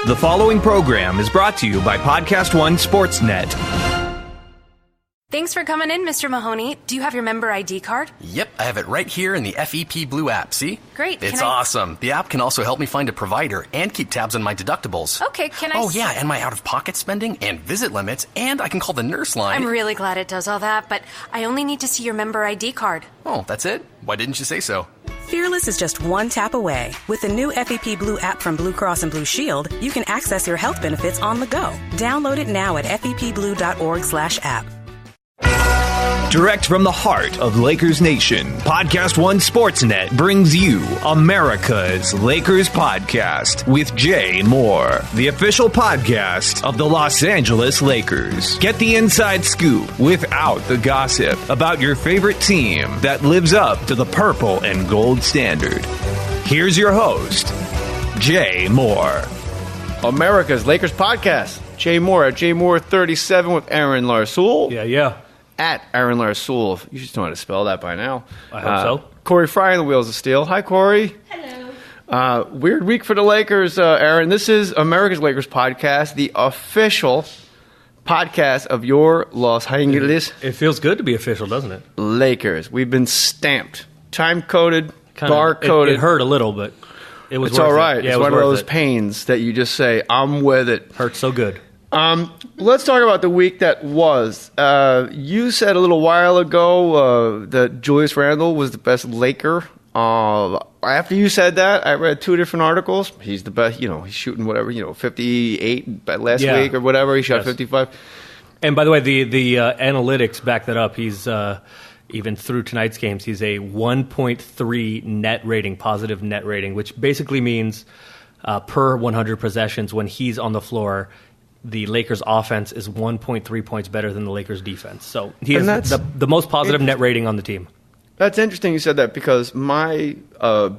The following program is brought to you by Podcast One Sportsnet. Thanks for coming in, Mr. Mahoney. Do you have your member ID card? Yep, I have it right here in the FEP Blue app, see? Great. It's awesome. The app can also help me find a provider and keep tabs on my deductibles. Okay, can I... Oh, yeah, and my out-of-pocket spending and visit limits, and I can call the nurse line. I'm really glad it does all that, but I only need to see your member ID card. Oh, that's it? Why didn't you say so? Fearless is just one tap away. With the new FEP Blue app from Blue Cross and Blue Shield, you can access your health benefits on the go. Download it now at fepblue.org/app. Direct from the heart of Lakers Nation, Podcast One Sportsnet brings you America's Lakers Podcast with Jay Mohr, the official podcast of the Los Angeles Lakers. Get the inside scoop without the gossip about your favorite team that lives up to the purple and gold standard. Here's your host, Jay Mohr. America's Lakers Podcast. Jay Mohr at JMohr37 with Aaron Larsoul. Yeah. At Aaron Larsoul. You should know how to spell that by now. I hope so. Corey Fry on the Wheels of Steel. Hi, Corey. Hello. Weird week for the Lakers, Aaron. This is America's Lakers Podcast, the official podcast of your Los Angeles It feels good to be official, doesn't it? Lakers. We've been stamped, time-coded, bar-coded. It hurt a little, but it was It's worth all right. it. Yeah, it's it was one of worth those it. pains that you just say, I'm with it. Hurt so good. Let's talk about the week that was. You said a little while ago that Julius Randle was the best Laker. After you said that, I read two different articles. He's the best. He's shooting whatever. 58 last week or whatever. He shot 55. And by the way, the analytics back that up. He's even through tonight's games, he's a 1.3 net rating, positive net rating, which basically means per 100 possessions when he's on the floor, the Lakers' offense is 1.3 points better than the Lakers' defense. So he has the most positive net rating on the team. That's interesting you said that because my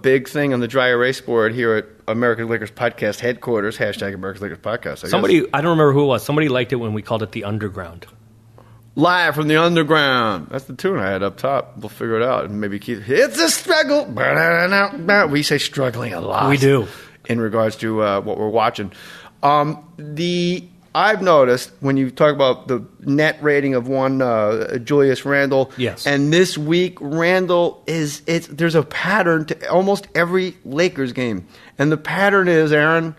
big thing on the dry erase board here at American Lakers Podcast headquarters, hashtag American Lakers Podcast. I don't remember who it was. Somebody liked it when we called it the Underground. Live from the underground. That's the tune I had up top. We'll figure it out and maybe keep. It's a struggle. We say struggling a lot. We do. In regards to what we're watching. I've noticed when you talk about the net rating of one Julius Randle, yes, and this week Randle there's a pattern to almost every Lakers game, and the pattern is, Aaron,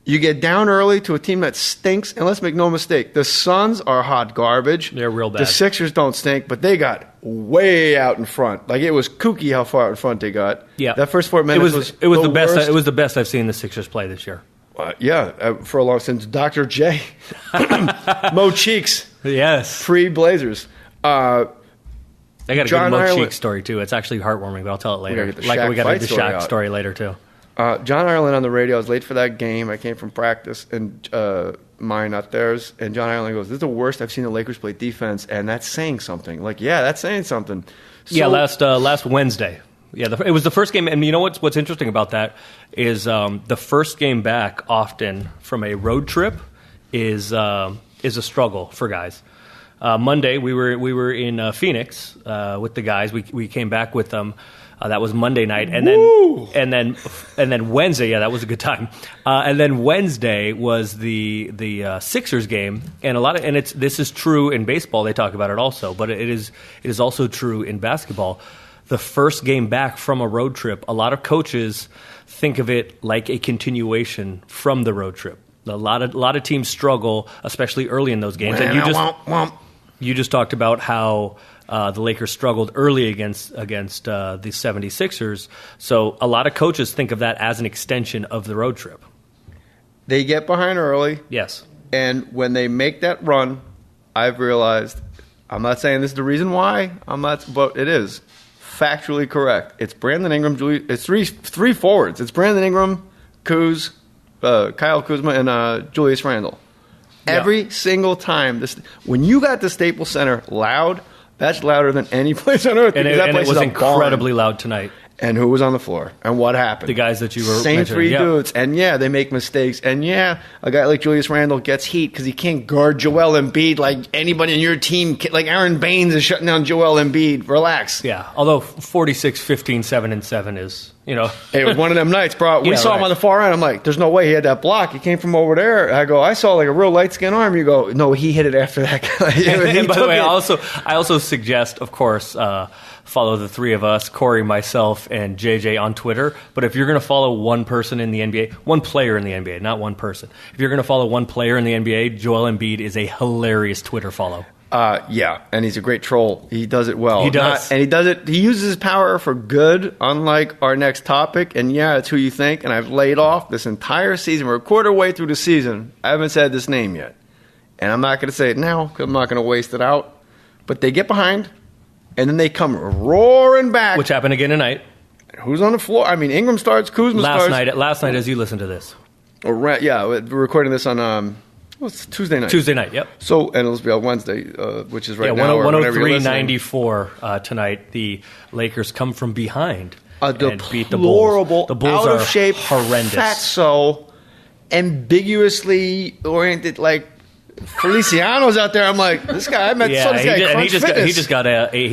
you get down early to a team that stinks, and let's make no mistake, the Suns are hot garbage. They're real bad. The Sixers don't stink, but they got way out in front. Like, it was kooky how far out in front they got. Yeah, that first 4 minutes was the best. worst. It was the best I've seen the Sixers play this year. For a long since Dr. J. Mo Cheeks. Yes. Pre-Blazers. I got a John good Mo Ireland. Cheeks story, too. It's actually heartwarming, but I'll tell it later. We got We got to get the Shaq story later, too. John Ireland on the radio. I was late for that game. I came from practice, and mine, not theirs. And John Ireland goes, "This is the worst I've seen the Lakers play defense," and that's saying something. Like, yeah, that's saying something. So, last Wednesday. Yeah, it was the first game, and you know what's interesting about that is the first game back often from a road trip is a struggle for guys. Monday we were in Phoenix with the guys. We came back with them. That was Monday night, and then Wednesday. Yeah, that was a good time. And then Wednesday was the Sixers game, and this is true in baseball. They talk about it also, but it is also true in basketball. The first game back from a road trip, a lot of coaches think of it like a continuation from the road trip. A lot of teams struggle, especially early in those games. And you just talked about how the Lakers struggled early against the 76ers. So a lot of coaches think of that as an extension of the road trip. They get behind early. Yes. And when they make that run, I've realized, I'm not saying this is the reason why, but it is factually correct. It's Brandon Ingram, it's three forwards. It's Brandon Ingram, Kuz, Kyle Kuzma, and Julius Randle. Yeah. Every single time. When you got the Staples Center loud, that's louder than any place on earth. And it was incredibly loud tonight. And who was on the floor? And what happened? The guys that you were Same mentioning. Three dudes. And yeah, they make mistakes. And yeah, a guy like Julius Randle gets heat because he can't guard Joel Embiid like anybody on your team. Like Aaron Baines is shutting down Joel Embiid. Relax. Yeah, although 46, 15, 7, and 7 is It was one of them nights, bro. We saw him right. on the far end. I'm like, there's no way he had that block. He came from over there. I go, I saw like a real light skin arm. You go, no, he hit it after that guy. And by the way, I also suggest, of course, follow the three of us, Corey, myself, and JJ on Twitter. But if you're going to follow one person in the NBA, one player in the NBA, not one person. If you're going to follow one player in the NBA, Joel Embiid is a hilarious Twitter follow. Yeah, and he's a great troll. He does it well. He does. And he does it. He uses his power for good, unlike our next topic. And yeah, it's who you think. And I've laid off this entire season. We're a quarter way through the season. I haven't said this name yet. And I'm not going to say it now because I'm not going to waste it out. But they get behind, and then they come roaring back. Which happened again tonight. Who's on the floor? I mean, Ingram starts, Kuzma starts. Last night, as you listen to this. Yeah, we're recording this on it's Tuesday night. Tuesday night, yep. So, and it'll be on Wednesday, which is right now. 103-94 tonight. The Lakers come from behind and beat the Bulls. The Bulls out of shape, horrendous. fatso, ambiguously oriented, like Feliciano's out there. I'm like, this guy. I saw this guy. He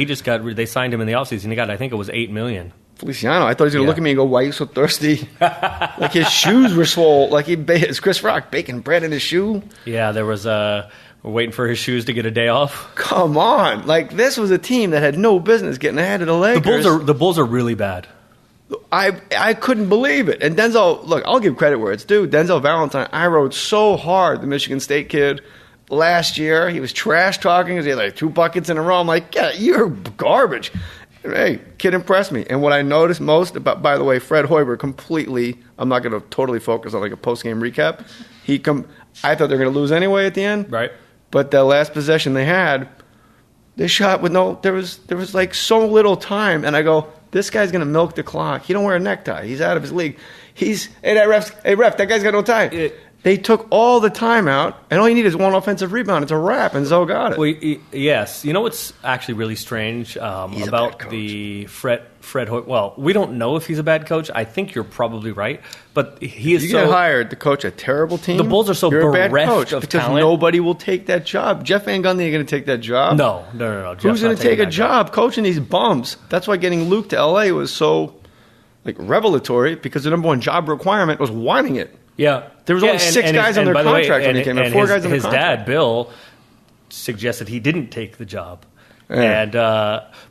just got. They signed him in the offseason. He got, I think it was $8 million. Feliciano. I thought he was going to look at me and go, why are you so thirsty? Like his shoes were swole. Like it's Chris Rock baking bread in his shoe. Yeah, there was we're waiting for his shoes to get a day off. Come on. Like this was a team that had no business getting ahead of the Lakers. The Bulls are really bad. I couldn't believe it. And Denzel, look, I'll give credit where it's due. Denzel Valentine, I rode so hard, the Michigan State kid. Last year, he was trash talking because he had like 2 buckets in a row. I'm like, yeah, you're garbage. Hey, kid impressed me. And what I noticed most about, by the way, Fred Hoiberg completely, I'm not going to totally focus on like a post-game recap. I thought they were going to lose anyway at the end. Right. But that last possession they had, they shot with there was like so little time. And I go, this guy's going to milk the clock. He don't wear a necktie. He's out of his league. Hey, ref, that guy's got no tie. They took all the time out, and all you need is one offensive rebound. It's a wrap, and Zoe got it. Well, yes. You know what's actually really strange about the Fred Hoiberg? Well, we don't know if he's a bad coach. I think you're probably right, but he is. You get hired to coach a terrible team. The Bulls are so bereft of because talent. nobody will take that job. Jeff Van Gundy ain't going to take that job. No. Who's going to take a job coaching these bums? That's why getting Luke to L.A. was so revelatory, because the number one job requirement was wanting it. Yeah. There was only 6 guys on their contract when he came in. 4 guys on the contract. His dad, Bill, suggested he didn't take the job. Yeah. And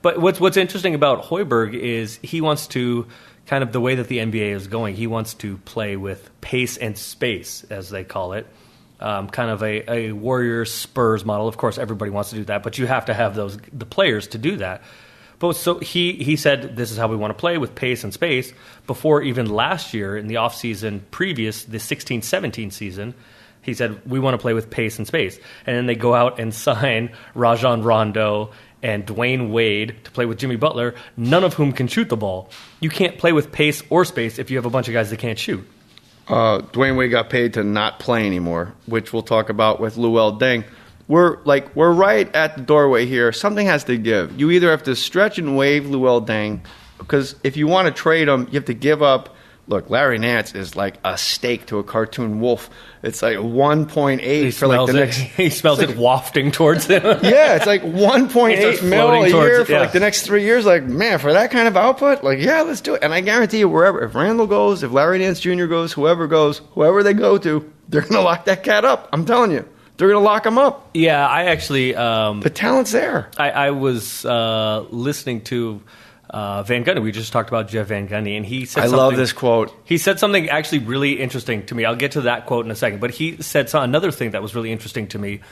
but what's interesting about Hoiberg is he wants to, kind of the way that the NBA is going, he wants to play with pace and space, as they call it. Kind of a Warriors Spurs model. Of course, everybody wants to do that, but you have to have the players to do that. But so he said this is how we want to play, with pace and space, before even last year in the offseason previous, the 16-17 season. He said, we want to play with pace and space. And then they go out and sign Rajon Rondo and Dwayne Wade to play with Jimmy Butler, none of whom can shoot the ball. You can't play with pace or space if you have a bunch of guys that can't shoot. Dwayne Wade got paid to not play anymore, which we'll talk about with Luol Deng. We're right at the doorway here. Something has to give. You either have to stretch and waive Luol Deng, because if you want to trade him, you have to give up. Look, Larry Nance is like a steak to a cartoon wolf. It's like 1.8 for like the next. He smells it wafting towards him. Yeah, it's like 1.8 mil a year for like the next 3 years. Like, man, for that kind of output, like, yeah, let's do it. And I guarantee you, wherever, if Randall goes, if Larry Nance Jr. goes, whoever they go to, they're going to lock that cat up. I'm telling you. They're going to lock him up. Yeah, I actually... the talent's there. I was listening to Van Gundy. We just talked about Jeff Van Gundy, and he said I love this quote. He said something actually really interesting to me. I'll get to that quote in a second. But he said another thing that was really interesting to me,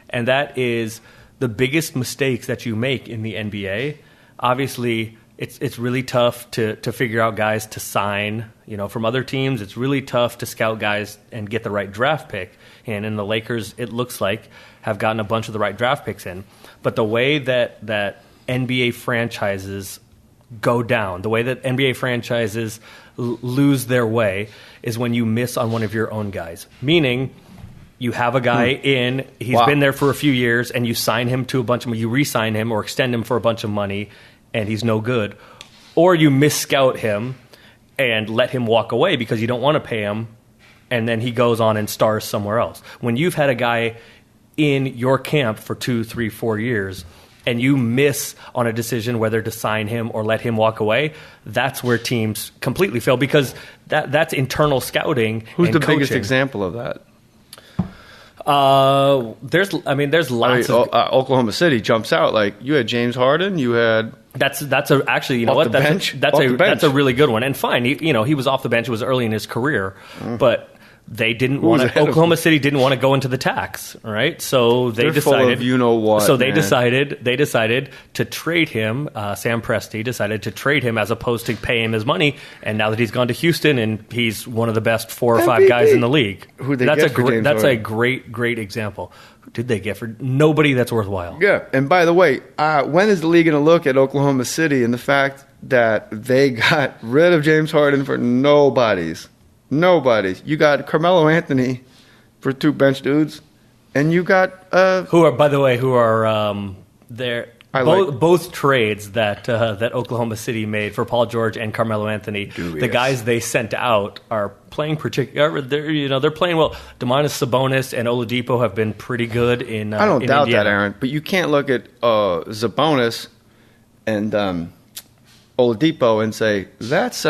and that is the biggest mistakes that you make in the NBA. Obviously, it's really tough to figure out guys to sign, from other teams. It's really tough to scout guys and get the right draft pick. And in the Lakers, it looks like, have gotten a bunch of the right draft picks in. But the way that NBA franchises go down, the way that NBA franchises lose their way, is when you miss on one of your own guys. Meaning, you have a guy he's been there for a few years, and you sign him to you re-sign him or extend him for a bunch of money, and he's no good. Or you mis-scout him and let him walk away because you don't want to pay him, and then he goes on and stars somewhere else. When you've had a guy in your camp for 2, 3, 4 years, and you miss on a decision whether to sign him or let him walk away, that's where teams completely fail because that's internal scouting. Who's and the coaching. biggest example of that? There's lots of Oklahoma City jumps out. Like you had James Harden, you had that's actually, you know off what, the bench? That's a really good one. And fine, he was off the bench. It was early in his career, but they didn't want to. Oklahoma City didn't want to go into the tax, right? So they're decided. Full of you know what? So they decided to trade him. Sam Presti decided to trade him as opposed to pay him his money. And now that he's gone to Houston, and he's one of the best 4 or 5 guys in the league. That's a great example. Who did they get for nobody? That's worthwhile. Yeah. And by the way, when is the league going to look at Oklahoma City and the fact that they got rid of James Harden for nobodies? Nobody's. You got Carmelo Anthony for 2 bench dudes, and you got who are there. Both trades that Oklahoma City made for Paul George and Carmelo Anthony. The guys they sent out are playing they're playing well. Domantas Sabonis and Oladipo have been pretty good in. I don't doubt Indiana. that, Aaron. But you can't look at Sabonis and Oladipo and say that's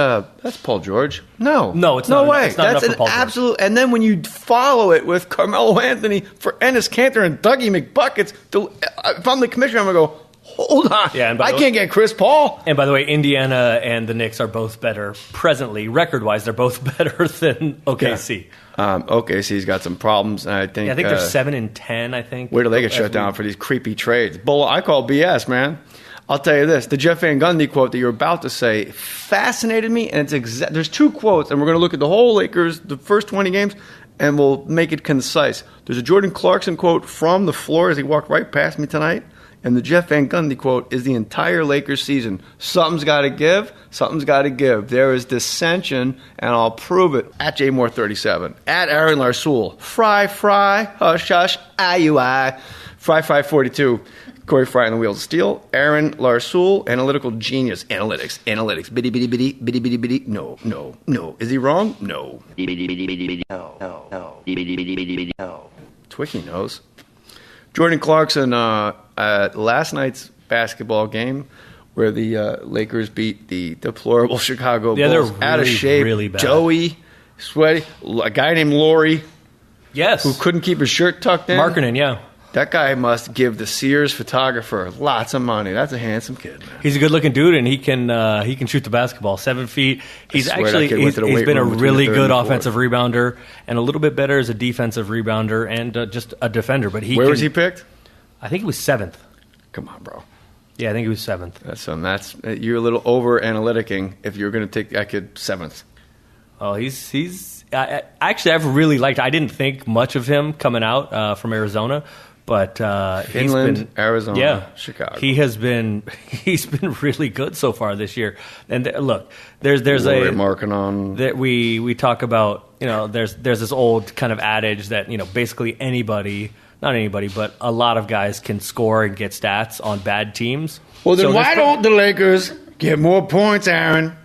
Paul George. No, it's not. No way. It's not that's enough an for Paul George. absolute. And then when you follow it with Carmelo Anthony for Enes Kanter and Dougie McBuckets, if I'm the commissioner, I'm gonna go. Hold on. Yeah, I can't get Chris Paul. And by the way, Indiana and the Knicks are both better presently, record-wise. They're both better than OKC. Yeah. OKC's got some problems. I think they're 7-10. I think. Where do they get shut down for these creepy trades? I call BS, man. I'll tell you this: the Jeff Van Gundy quote that you're about to say fascinated me, and there's 2 quotes, and we're going to look at the whole Lakers, the first 20 games, and we'll make it concise. There's a Jordan Clarkson quote from the floor as he walked right past me tonight. And the Jeff Van Gundy quote is the entire Lakers season. Something's got to give. Something's got to give. There is dissension, and I'll prove it. At JMoore37. At Aaron Larsoul. Fry, hush, hush, IUI. Fry 42. Corey Fry on the Wheels of Steel. Aaron Larsoul, analytical genius. Analytics. Bitty, bitty, bitty, bitty, bitty, bitty. No. Is he wrong? No. No. Twicky knows. Jordan Clarkson at last night's basketball game where the Lakers beat the deplorable Chicago Bulls. They're out of shape, really bad. Joey, sweaty, a guy named Laurie. Yes. Who couldn't keep his shirt tucked in. Markkanen, yeah. That guy must give the Sears photographer lots of money. That's a handsome kid, man. He's a good-looking dude, and he can shoot the basketball. 7 feet. He's been a really good offensive rebounder, and a little bit better as a defensive rebounder and just a defender. But where was he picked? I think he was 7th. Come on, bro. Yeah, I think he was 7th. That's you're a little over analyticing if you're going to take that kid 7th. Oh, he's actually I've really liked. I didn't think much of him coming out from Arizona. But Finland, Arizona, Chicago. He's been really good so far this year. And look, there's a Markkanen that we talk about. There's this old kind of adage that basically not anybody, but a lot of guys can score and get stats on bad teams. Well, then why don't the Lakers get more points, Aaron?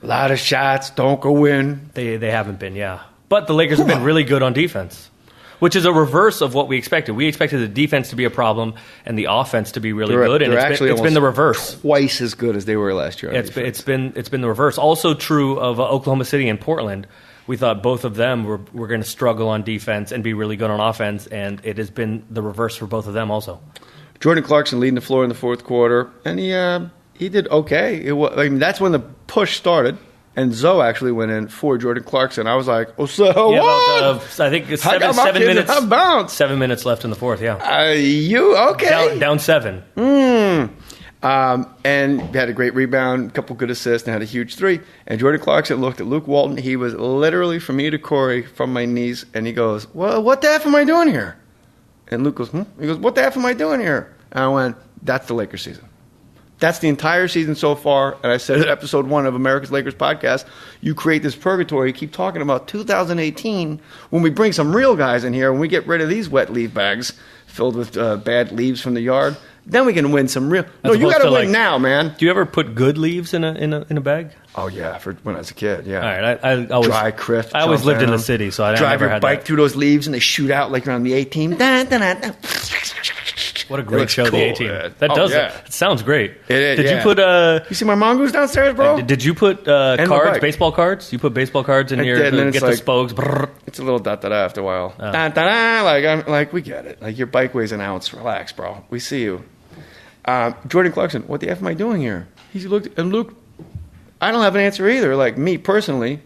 A lot of shots don't go in. They haven't been, yeah. But the Lakers have been really good on defense. Which is a reverse of what we expected. We expected the defense to be a problem and the offense to be really good, and it's been the reverse. Twice as good as they were last year. It's been the reverse. Also true of Oklahoma City and Portland. We thought both of them were going to struggle on defense and be really good on offense, and it has been the reverse for both of them also. Jordan Clarkson leading the floor in the fourth quarter, and he did okay. That's when the push started. And Zoe actually went in for Jordan Clarkson. I was like, what? I think 7 minutes. How about 7 minutes left in the fourth, yeah. You okay? Down 7. And had a great rebound, a couple good assists, and had a huge 3. And Jordan Clarkson looked at Luke Walton. He was literally from me to Corey, from my knees, and he goes, well, what the F am I doing here? And Luke goes, He goes, what the F am I doing here? And I went, that's the Lakers season. That's the entire season so far. And I said in episode 1 of America's Lakers podcast, you create this purgatory. You keep talking about 2018 when we bring some real guys in here, when we get rid of these wet leaf bags filled with bad leaves from the yard. Then we can win some real. No, you got to win now, man. Do you ever put good leaves in a bag? Oh yeah, for when I was a kid. Yeah. All right, I always dry crisp. I always lived in the city, so I drive never your had bike that. through those leaves and they shoot out like you're on the A team. What a great show, cool, the A-Team. Man. That does yeah. it. Sounds great. Did you put You see my mongoose downstairs, bro? Did you put cards, baseball cards? You put baseball cards in your did, get the spokes. Brrr. It's a little da-da-da after a while. Da-da-da, I'm like, we get it. Like, your bike weighs an ounce. Relax, bro. We see you. Jordan Clarkson, what the F am I doing here? He looked, and Luke, I don't have an answer either. Like, me personally,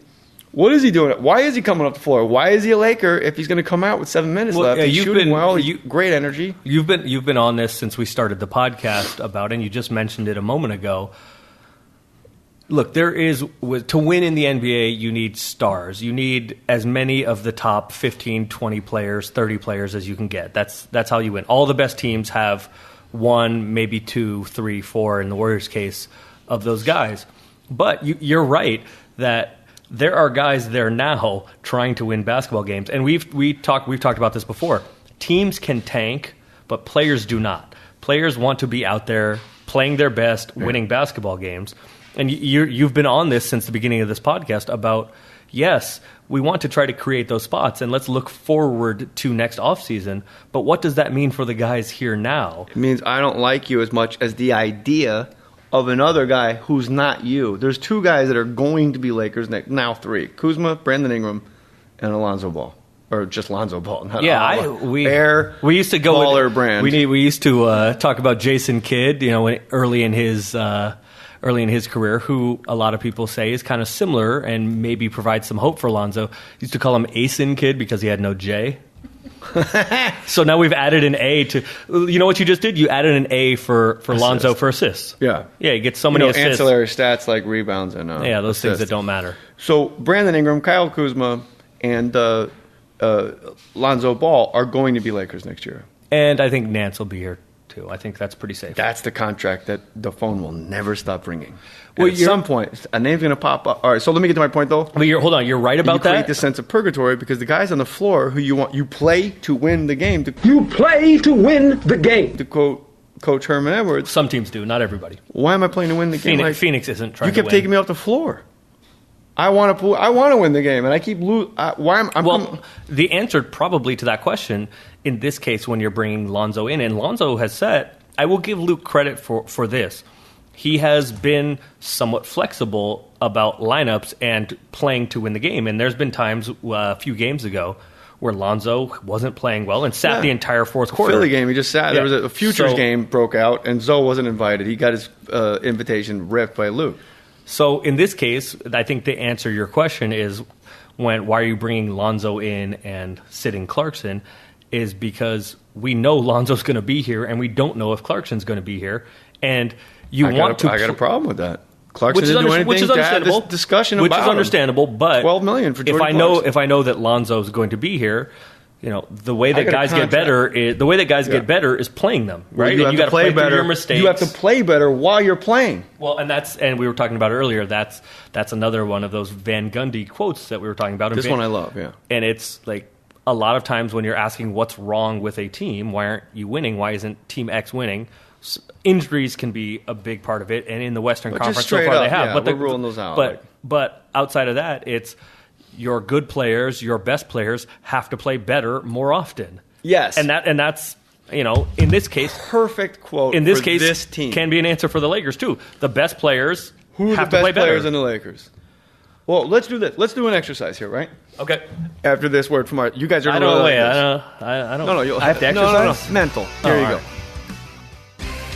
what is he doing? Why is he coming up the floor? Why is he a Laker if he's going to come out with 7 minutes left? He's shooting well. Great energy. You've been on this since we started the podcast about it, and you just mentioned it a moment ago. Look, to win in the NBA, you need stars. You need as many of the top 15, 20 players, 30 players as you can get. That's how you win. All the best teams have 1, maybe 2, 3, 4, in the Warriors' case, of those guys. But you're right that there are guys there now trying to win basketball games. And we've talked about this before. Teams can tank, but players do not. Players want to be out there playing their best, winning basketball games. And you've been on this since the beginning of this podcast about, yes, we want to try to create those spots, and let's look forward to next offseason. But what does that mean for the guys here now? It means I don't like you as much as the idea of another guy who's not you. There's 2 guys that are going to be Lakers next. Now 3. Kuzma, Brandon Ingram, and Alonzo Ball. Or just Lonzo Ball. Not we used to go baller with, brand. We used to talk about Jason Kidd, early in his career, who a lot of people say is kind of similar and maybe provides some hope for Lonzo. Used to call him Asin Kidd because he had no J. So now we've added an A to. You know what you just did? You added an A for Lonzo for assists. Yeah, he gets so many assists. Ancillary stats like rebounds and those assists. things that don't matter. So Brandon Ingram, Kyle Kuzma, and Lonzo Ball are going to be Lakers next year. And I think Nance will be here too. I think that's pretty safe. That's the contract that the phone will never stop ringing. Well, at some point, a name's going to pop up. All right, so let me get to my point, though. But hold on, you're right about that? You create this sense of purgatory because the guys on the floor who you play to win the game. You play to win the game. To quote Coach Herman Edwards. Some teams do, not everybody. Why am I playing to win the game? Phoenix isn't trying to win. You kept taking me off the floor. I want to win the game, and I keep losing. The answer probably to that question, in this case, when you're bringing Lonzo in, and Lonzo has said, I will give Luke credit for this. He has been somewhat flexible about lineups and playing to win the game. And there's been times a few games ago where Lonzo wasn't playing well and sat the entire fourth quarter. Philly game, he just sat. There was a futures game broke out, and Zoe wasn't invited. He got his invitation ripped by Luke. So in this case, I think to answer your question is why are you bringing Lonzo in and sitting Clarkson is because we know Lonzo's going to be here, and we don't know if Clarkson's going to be here. And I got a problem with that. Clarkson didn't do anything which is understandable. To have this discussion which about is understandable, him. but $12 million for Jordan Clarkson. If I know that Lonzo's going to be here, the way that guys get better get better is playing them, right? Well, you got to play better. Your mistakes. You have to play better while you're playing. Well, and we were talking about earlier. That's another one of those Van Gundy quotes that we were talking about. This one I love, yeah. And it's like a lot of times when you're asking what's wrong with a team, why aren't you winning? Why isn't Team X winning? Injuries can be a big part of it, and in the Western Conference so far they have. Yeah, we're ruling those out. But outside of that, it's your good players, your best players have to play better more often. Yes, and that's in this case, perfect quote. In this for case, this team can be an answer for the Lakers too. The best players who are have the to play best better. players in the Lakers. Well, let's do this. Let's do an exercise here, right? Okay. After this word from you guys are. I don't. No. I have to exercise. No. Mental. Here you go.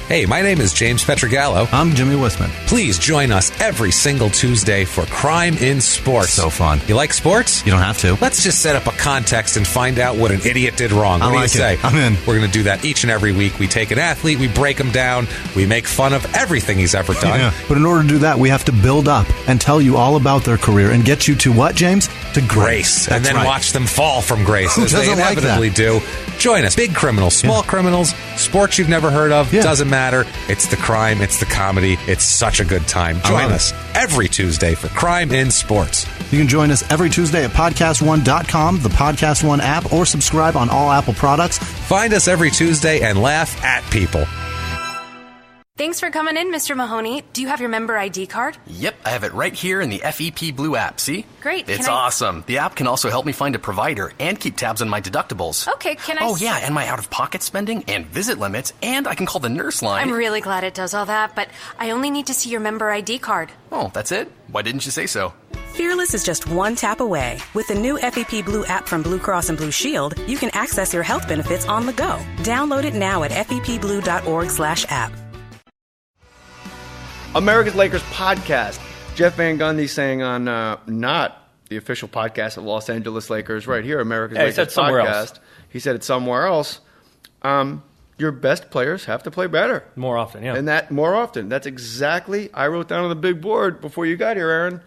Hey, my name is James Petrogallo. I'm Jimmy Wisman. Please join us every single Tuesday for Crime in Sports. So fun. You like sports? You don't have to. Let's just set up a context and find out what an idiot did wrong. What do you say? I'm in. We're going to do that each and every week. We take an athlete, we break him down, we make fun of everything he's ever done. Yeah. But in order to do that, we have to build up and tell you all about their career and get you to what, James? To grace. And then watch them fall from grace as they inevitably do. Join us. Big criminals, small criminals, sports you've never heard of. Doesn't matter. It's the crime. It's the comedy. It's such a good time. Join us every Tuesday for Crime in Sports. You can join us every Tuesday at PodcastOne.com, the Podcast One app, or subscribe on all Apple products. Find us every Tuesday and laugh at people. Thanks for coming in, Mr. Mahoney. Do you have your member ID card? Yep, I have it right here in the FEP Blue app, see? Great. It's awesome. The app can also help me find a provider and keep tabs on my deductibles. Okay, can I... Oh, yeah, and my out-of-pocket spending and visit limits, and I can call the nurse line. I'm really glad it does all that, but I only need to see your member ID card. Oh, that's it? Why didn't you say so? Fearless is just one tap away. With the new FEP Blue app from Blue Cross and Blue Shield, you can access your health benefits on the go. Download it now at fepblue.org/app. America's Lakers podcast. Jeff Van Gundy saying on not the official podcast of Los Angeles Lakers, right here, America's Lakers he said somewhere podcast. else. He said it somewhere else. Your best players have to play better. More often, yeah. And that more often. That's exactly, I wrote down on the big board before you got here, Aaron.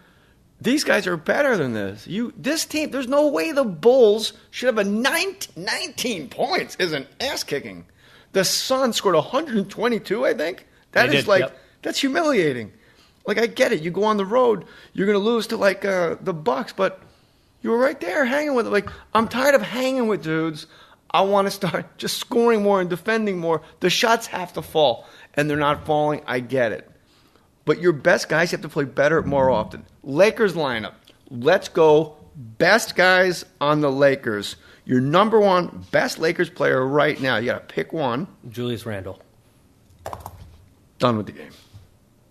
These guys are better than this. This team, there's no way the Bulls should have a 19 points is an ass kicking. The Suns scored 122, I think. That's humiliating. Like, I get it. You go on the road, you're going to lose to, like, the Bucks, but you were right there hanging with them. Like, I'm tired of hanging with dudes. I want to start just scoring more and defending more. The shots have to fall, and they're not falling. I get it. But your best guys have to play better more often. Lakers lineup. Let's go. Best guys on the Lakers. Your number one best Lakers player right now. You got to pick one. Julius Randle. Done with the game.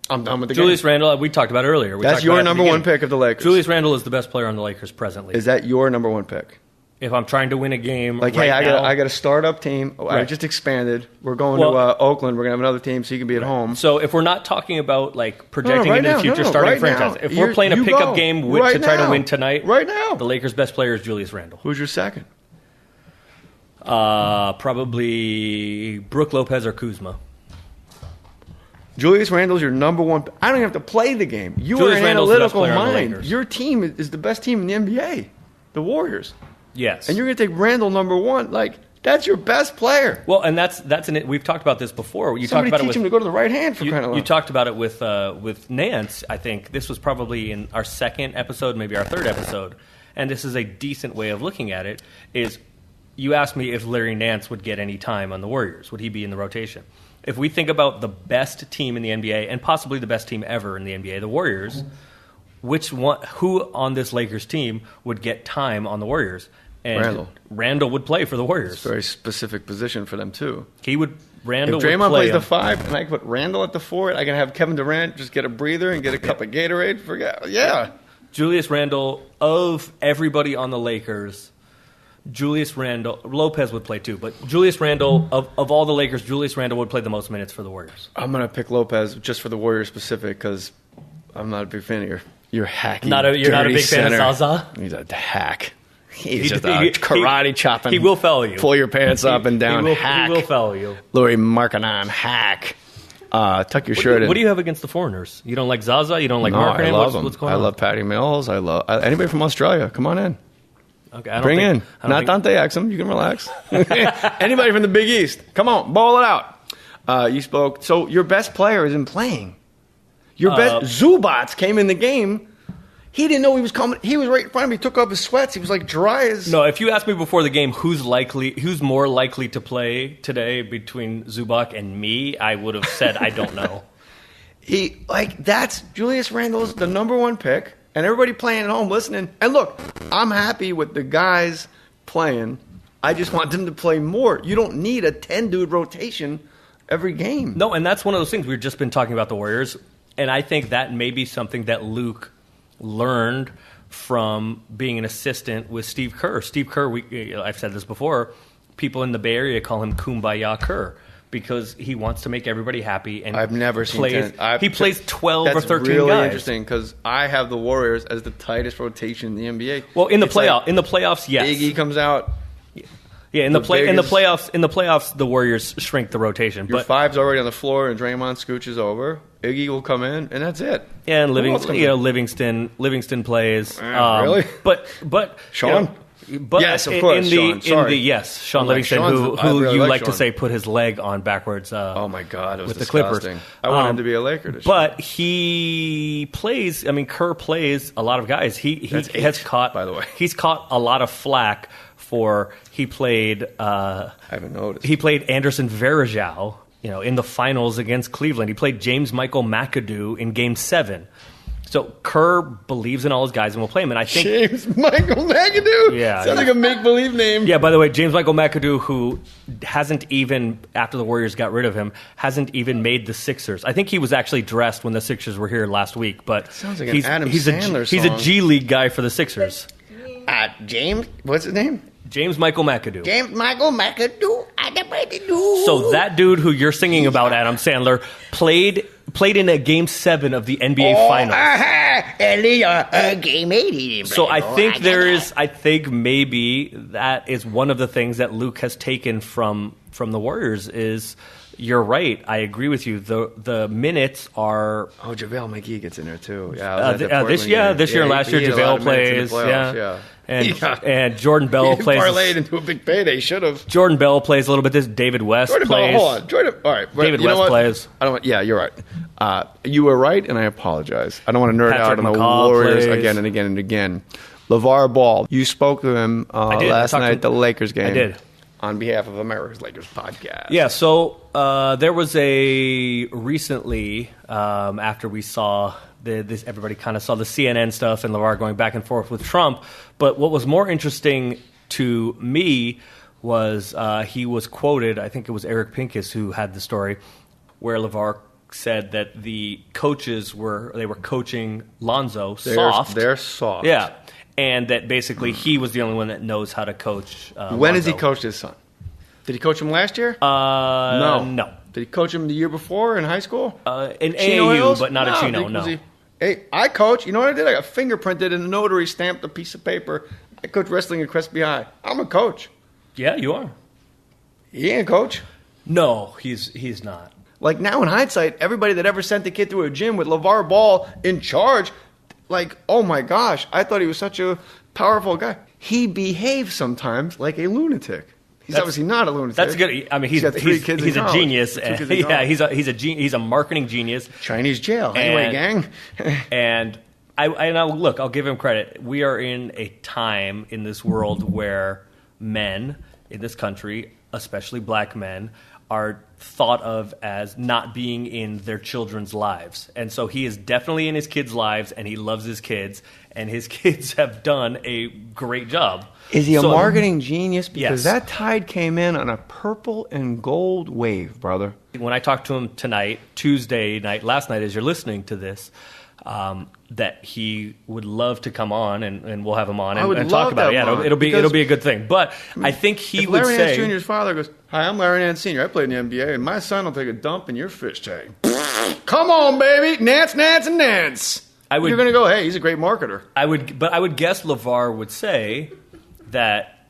I'm done with the Julius game. Randle, we talked about earlier. That's your number one pick of the Lakers. Julius Randle is the best player on the Lakers presently. Is that your number one pick? If I'm trying to win a game, like, right hey, now, I got a startup team. Right. I just expanded. We're going to Oakland. We're going to have another team so you can be at home. So if we're not talking about like projecting right into now, the future, starting right franchise, if we're playing a pickup game to try to win tonight, right now, the Lakers' best player is Julius Randle. Who's your second? Probably Brook Lopez or Kuzma. Julius Randle's your number one. I don't even have to play the game. You are an analytical mind. Your team is the best team in the NBA, the Warriors. Yes. And you're going to take Randle number one. Like, that's your best player. Well, and we've talked about this before. Somebody teach him to go to the right hand for crying out loud. You talked about it with Nance. I think this was probably in our second episode, maybe our third episode. And this is a decent way of looking at it, is you asked me if Larry Nance would get any time on the Warriors. Would he be in the rotation? If we think about the best team in the NBA, and possibly the best team ever in the NBA, the Warriors, who on this Lakers team would get time on the Warriors? And Randle would play for the Warriors. It's a very specific position for them, too. Randle if Draymond would play plays the 5 and I can put Randle at the 4, I can have Kevin Durant just get a breather and get a cup of Gatorade. Julius Randle, of everybody on the Lakers, Julius Randle, Lopez would play too, but Julius Randle, of all the Lakers, Julius Randle would play the most minutes for the Warriors. I'm going to pick Lopez just for the Warriors specific because I'm not a big fan of your hacky, you're not a big fan of Zaza? He's a hack. He's just a karate chopping. He will foul you. Pull your pants up and down. Hack. He will foul you. Louis Markkanen, hack. Tuck your shirt in. What do you have against the foreigners? You don't like Zaza? You don't like Markkanen? I love them. What's going on? I love Patty Mills. I love anybody from Australia. Come on in. Okay, Bring in. Not Dante Exum. You can relax. Anybody from the Big East. Come on. Ball it out. You spoke. So your best player isn't playing. Your best Zubats came in the game. He didn't know he was coming. He was right in front of me. He took off his sweats. He was like dry as... No, if you asked me before the game who's more likely to play today between Zubac and me, I would have said I don't know. That's Julius Randle's the number one pick, and everybody playing at home listening. And look, I'm happy with the guys playing. I just want them to play more. You don't need a 10-dude rotation every game. No, and that's one of those things. We've just been talking about the Warriors, and I think that may be something that Luke learned from being an assistant with Steve Kerr. Steve Kerr, I've said this before, people in the Bay Area call him Kumbaya Kerr because he wants to make everybody happy. And I've never seen 10. He plays 12 or 13 That's really guys. interesting because I have the Warriors as the tightest rotation in the NBA. Well, in the playoffs, yes. Iggy comes out. Yeah, in the playoffs, the Warriors shrink the rotation. Your five's already on the floor, and Draymond scooches over. Iggy will come in, and that's it. Yeah, and Livingston plays. Really? But Sean. But yes, of course. Sean Livingston, who really you like to say put his leg on backwards. Oh my God, it was with disgusting. The Clippers. I want him to be a Laker this but year. He plays. I mean, Kerr plays a lot of guys. He has caught. By the way, he's caught a lot of flack for he played. I haven't noticed. He played Anderson Varejao in the finals against Cleveland. He played James Michael McAdoo in Game 7. So Kerr believes in all his guys and will play him. And I think James Michael McAdoo? Yeah. Sounds like a make-believe name. Yeah, by the way, James Michael McAdoo, who hasn't even, after the Warriors got rid of him, hasn't even made the Sixers. I think he was actually dressed when the Sixers were here last week. But sounds like an Adam Sandler He's a G League guy for the Sixers. James, what's his name? James Michael McAdoo. James Michael McAdoo. So that dude who you're singing about, Adam Sandler, played in a Game 7 of the NBA Finals. Game 80. So I think maybe that is one of the things that Luke has taken from the Warriors is, you're right. I agree with you. The minutes are. Oh, JaVale McGee gets in there too. This year and last year, JaVale plays. Yeah. And Jordan Bell plays. Parlayed into a big payday. Should have. Jordan Bell plays a little bit. This David West plays. Hold on. All right. David West plays. Yeah, you're right. You were right, and I apologize. I don't want to nerd out on the McCall Warriors plays. again and again and again. LeVar Ball. You spoke to him last night at the Lakers game. I did. On behalf of America's Lakers podcast. Yeah, so there was recently, after we saw everybody kind of saw the CNN stuff and LeVar going back and forth with Trump, but what was more interesting to me was he was quoted, I think it was Eric Pincus who had the story, where LeVar said that the coaches were coaching Lonzo soft. They're soft. Yeah. And that basically he was the only one that knows how to coach When has Lonzo. he coached his son? Did he coach him last year? No. Did he coach him the year before in high school? In Chino AAU, Hills? but not at Chino, no. Hey, I coach. You know what I did? I got fingerprinted and a notary stamped a piece of paper. I coach wrestling at Crespi High. I'm a coach. Yeah, you are. He ain't a coach. No, he's not. Like now in hindsight, everybody that ever sent a kid to a gym with LeVar Ball in charge, like, oh my gosh, I thought he was such a powerful guy. He behaves sometimes like a lunatic. He's obviously not a lunatic. That's good. I mean, he's got 3 kids. He's a genius. Yeah, he's a marketing genius. Chinese jail. Anyway, gang. And I'll give him credit. We are in a time in this world where men in this country, especially black men, are thought of as not being in their children's lives. And so he is definitely in his kids' lives, and he loves his kids, and his kids have done a great job. Is he a marketing genius? Because yes. that tide came in on a purple and gold wave, brother. When I talked to him tonight, Tuesday night, last night, as you're listening to this, that he would love to come on, and we'll have him on and talk about it. Yeah, it'll be a good thing. But I think he would say... Larry Nance Jr.'s father goes, "Hi, I'm Larry Nance Sr. I played in the NBA, and my son will take a dump in your fish tank." Come on, baby. Nance, and Nance. You're going to go, hey, he's a great marketer. But I would guess LeVar would say that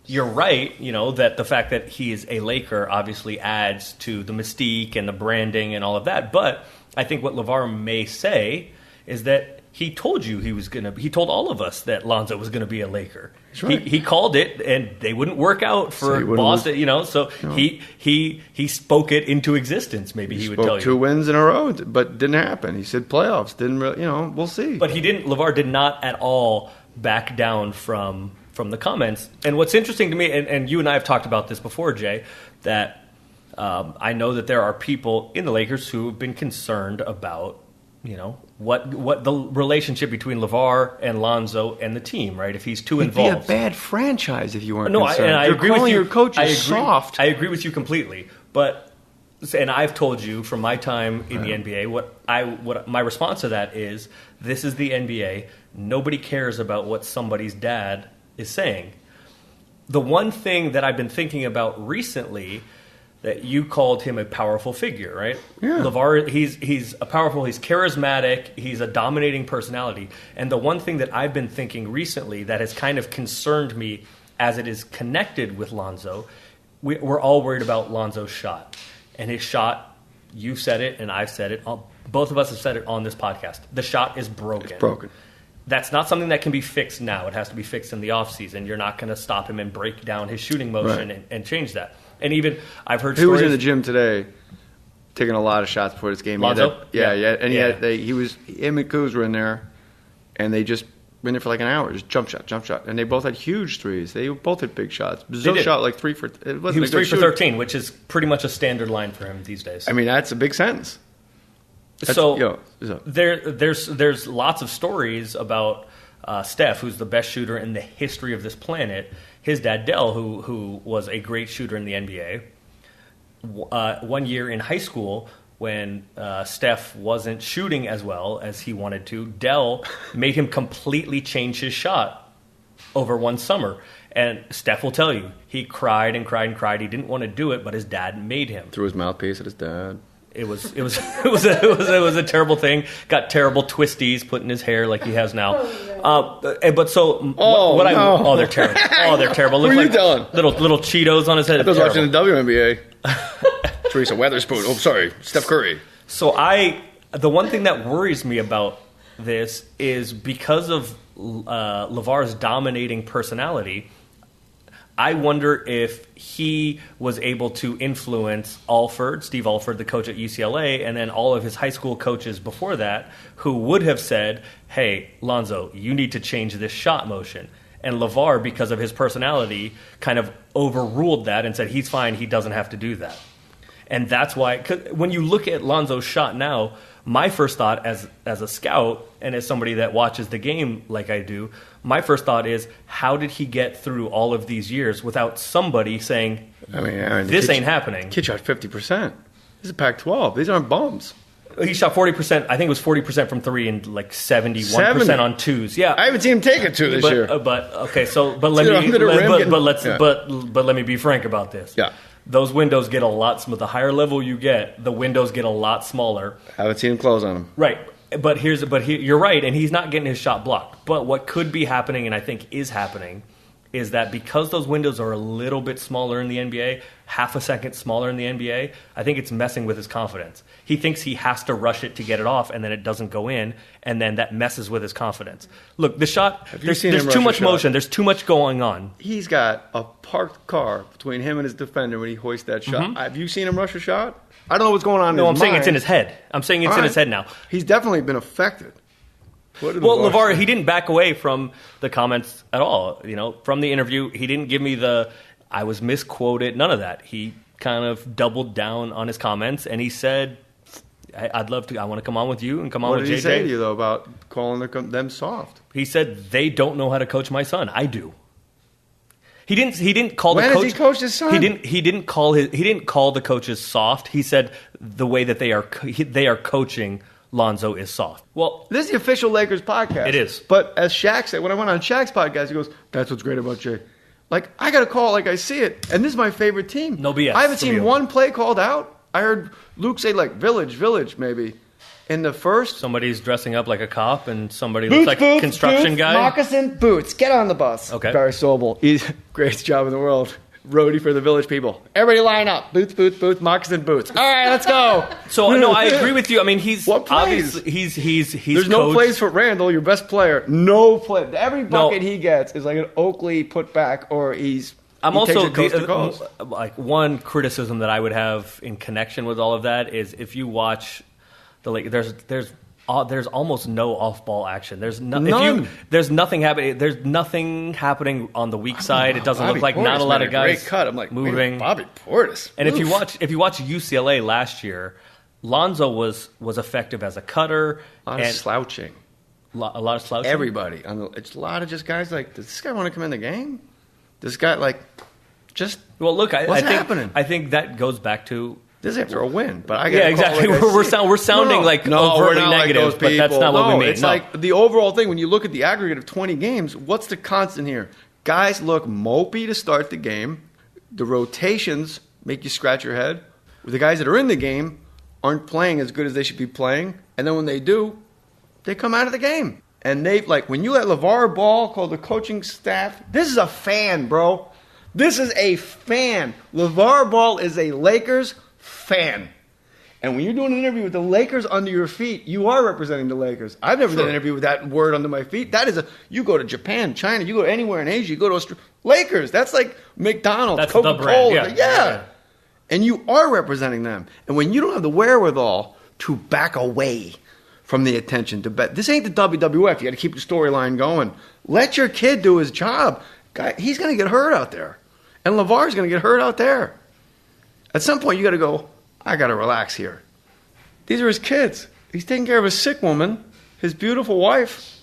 you're right, that the fact that he is a Laker obviously adds to the mystique and the branding and all of that. But I think what LeVar may say is that he told you he told all of us that Lonzo was going to be a Laker. That's right. He called it, and they wouldn't work out for Boston, So no. He spoke it into existence. Maybe he would tell you 2 wins in a row, but didn't happen. He said playoffs didn't really, we'll see. But LeVar did not at all back down from the comments. And what's interesting to me, and you and I have talked about this before, Jay, that I know that there are people in the Lakers who have been concerned about, what the relationship between LeVar and Lonzo and the team, right? If he's too involved. It'd be a bad franchise if you weren't concerned. I agree with you. Your coach is soft. I agree with you completely. And I've told you from my time in the NBA, what my response to that is, this is the NBA. Nobody cares about what somebody's dad is saying. The one thing that I've been thinking about recently, that you called him a powerful figure, right? Yeah. LeVar, he's a powerful, he's charismatic, he's a dominating personality. And the one thing that I've been thinking recently that has kind of concerned me as it is connected with Lonzo, we're all worried about Lonzo's shot. And his shot, you've said it and I've said it, both of us have said it on this podcast. The shot is broken. It's broken. That's not something that can be fixed now. It has to be fixed in the offseason. You're not going to stop him and break down his shooting motion and change that. And even I've heard stories. He was in the gym today taking a lot of shots before this game. Lonzo? Yeah. And him and Kuz were in there, and they just in there for like an hour, just jump shot. And they both had huge threes. They both had big shots. Zoe shot like 3 for... It wasn't he was 3 for 13, which is pretty much a standard line for him these days. I mean, that's a big sentence. There's lots of stories about Steph, who's the best shooter in the history of this planet. His dad, Dell, who was a great shooter in the NBA. One year in high school, when Steph wasn't shooting as well as he wanted to, Dell made him completely change his shot over one summer. And Steph will tell you, he cried and cried and cried. He didn't want to do it, but his dad made him. Threw his mouthpiece at his dad. It was a terrible thing. Got terrible twisties put in his hair like he has now. They're terrible. Oh, they're terrible. What are you doing? Little Cheetos on his head. I was watching the WNBA. Teresa Weatherspoon. Oh, sorry, Steph Curry. So the one thing that worries me about this is because of LeVar's dominating personality. I wonder if he was able to influence Steve Alford, the coach at UCLA, and then all of his high school coaches before that, who would have said, hey, Lonzo, you need to change this shot motion. And LeVar, because of his personality, kind of overruled that and said, he's fine, he doesn't have to do that. And that's why, 'cause when you look at Lonzo's shot now, my first thought as a scout and as somebody that watches the game like I do, my first thought is, how did he get through all of these years without somebody saying, Aaron, this ain't happening? Kid shot 50%. This is Pac-12. These aren't bums. He shot 40%. I think it was 40% from three and like 71% on twos. Yeah, I haven't seen him take a two this year. But let me be frank about this. Yeah. Those windows get a lot. The higher level you get, the windows get a lot smaller. I haven't seen him close on him. Right, but you're right, and he's not getting his shot blocked. But what could be happening, and I think is happening, is that because those windows are a little bit smaller in the NBA, half a second smaller in the NBA, I think it's messing with his confidence. He thinks he has to rush it to get it off, and then it doesn't go in, and then that messes with his confidence. Look, the shot, there's too much motion. There's too much going on. He's got a parked car between him and his defender when he hoists that shot. Mm-hmm. Have you seen him rush a shot? I don't know what's going on in his mind. No, I'm saying it's in his head. I'm saying it's in his head now. He's definitely been affected. Well, LeVar, he didn't back away from the comments at all. From the interview, he didn't give me I was misquoted, none of that. He kind of doubled down on his comments, and he said, I want to come on with you and come on with JJ. What did he say to you, though, about calling them soft? He said, they don't know how to coach my son. I do. He didn't call the coach. When has he coached his son? He didn't call the coaches soft. He said the way that they are coaching Lonzo is soft. Well, this is the official Lakers podcast. It is. But as Shaq said, when I went on Shaq's podcast, he goes, that's what's great about Jay. Like, I got to call it like I see it. And this is my favorite team. No BS. I haven't seen one play called out. I heard Luke say, like, village, maybe. In the first. Somebody's dressing up like a cop and somebody looks like a construction guy. Moccasin boots. Get on the bus. Okay. Barry Sobel. Greatest job in the world. Roadie for the village people. Everybody line up. Boots, moccasin boots. All right, let's go. So, no, I agree with you. I mean, he's what plays? Obviously, he's There's no plays for Randall, your best player. No play. Every bucket he gets is like an Oakley put back, or he's... I'm also like one criticism that I would have in connection with all of that is if you watch there's almost no off-ball action. There's none. There's nothing happening. There's nothing happening on the weak side. It doesn't look like Portis, not a lot of guys great cut. I'm like moving. Bobby Portis. And if you watch UCLA last year, Lonzo was effective as a cutter. A lot of slouching. A lot of slouching. Everybody. It's a lot of just guys like, does this guy want to come in the game? This guy what's happening? I think that goes back to. This is after a win, but exactly. We're sounding overtly negative, but that's not what we mean. It's like the overall thing. When you look at the aggregate of 20 games, what's the constant here? Guys look mopey to start the game. The rotations make you scratch your head. The guys that are in the game aren't playing as good as they should be playing, and then when they do, they come out of the game. And when you let LeVar Ball call the coaching staff, this is a fan, bro. This is a fan. LeVar Ball is a Lakers fan. And when you're doing an interview with the Lakers under your feet, you are representing the Lakers. I've never done an interview with that word under my feet. You go to Japan, China, you go anywhere in Asia, you go to Australia. Lakers, that's like McDonald's, that's Coca-Cola. The brand. Yeah. And you are representing them. And when you don't have the wherewithal to back away from the attention to bet. This ain't the WWF. You got to keep the storyline going. Let your kid do his job. Guy, he's going to get hurt out there. And LeVar's going to get hurt out there. At some point, you got to go, I got to relax here. These are his kids. He's taking care of his sick woman, his beautiful wife.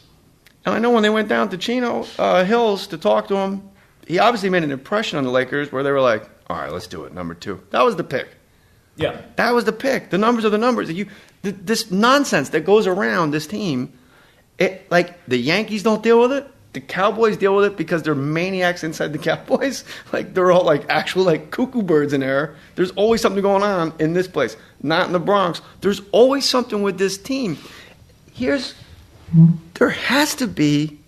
And I know when they went down to Chino Hills to talk to him, he obviously made an impression on the Lakers where they were like, all right, let's do it, number 2. That was the pick. Yeah. That was the pick. The numbers are the numbers. This nonsense that goes around this team, like the Yankees don't deal with it. The Cowboys deal with it because they're maniacs inside the Cowboys. Like they're all like actual like cuckoo birds in there. There's always something going on in this place, not in the Bronx. There's always something with this team. There has to be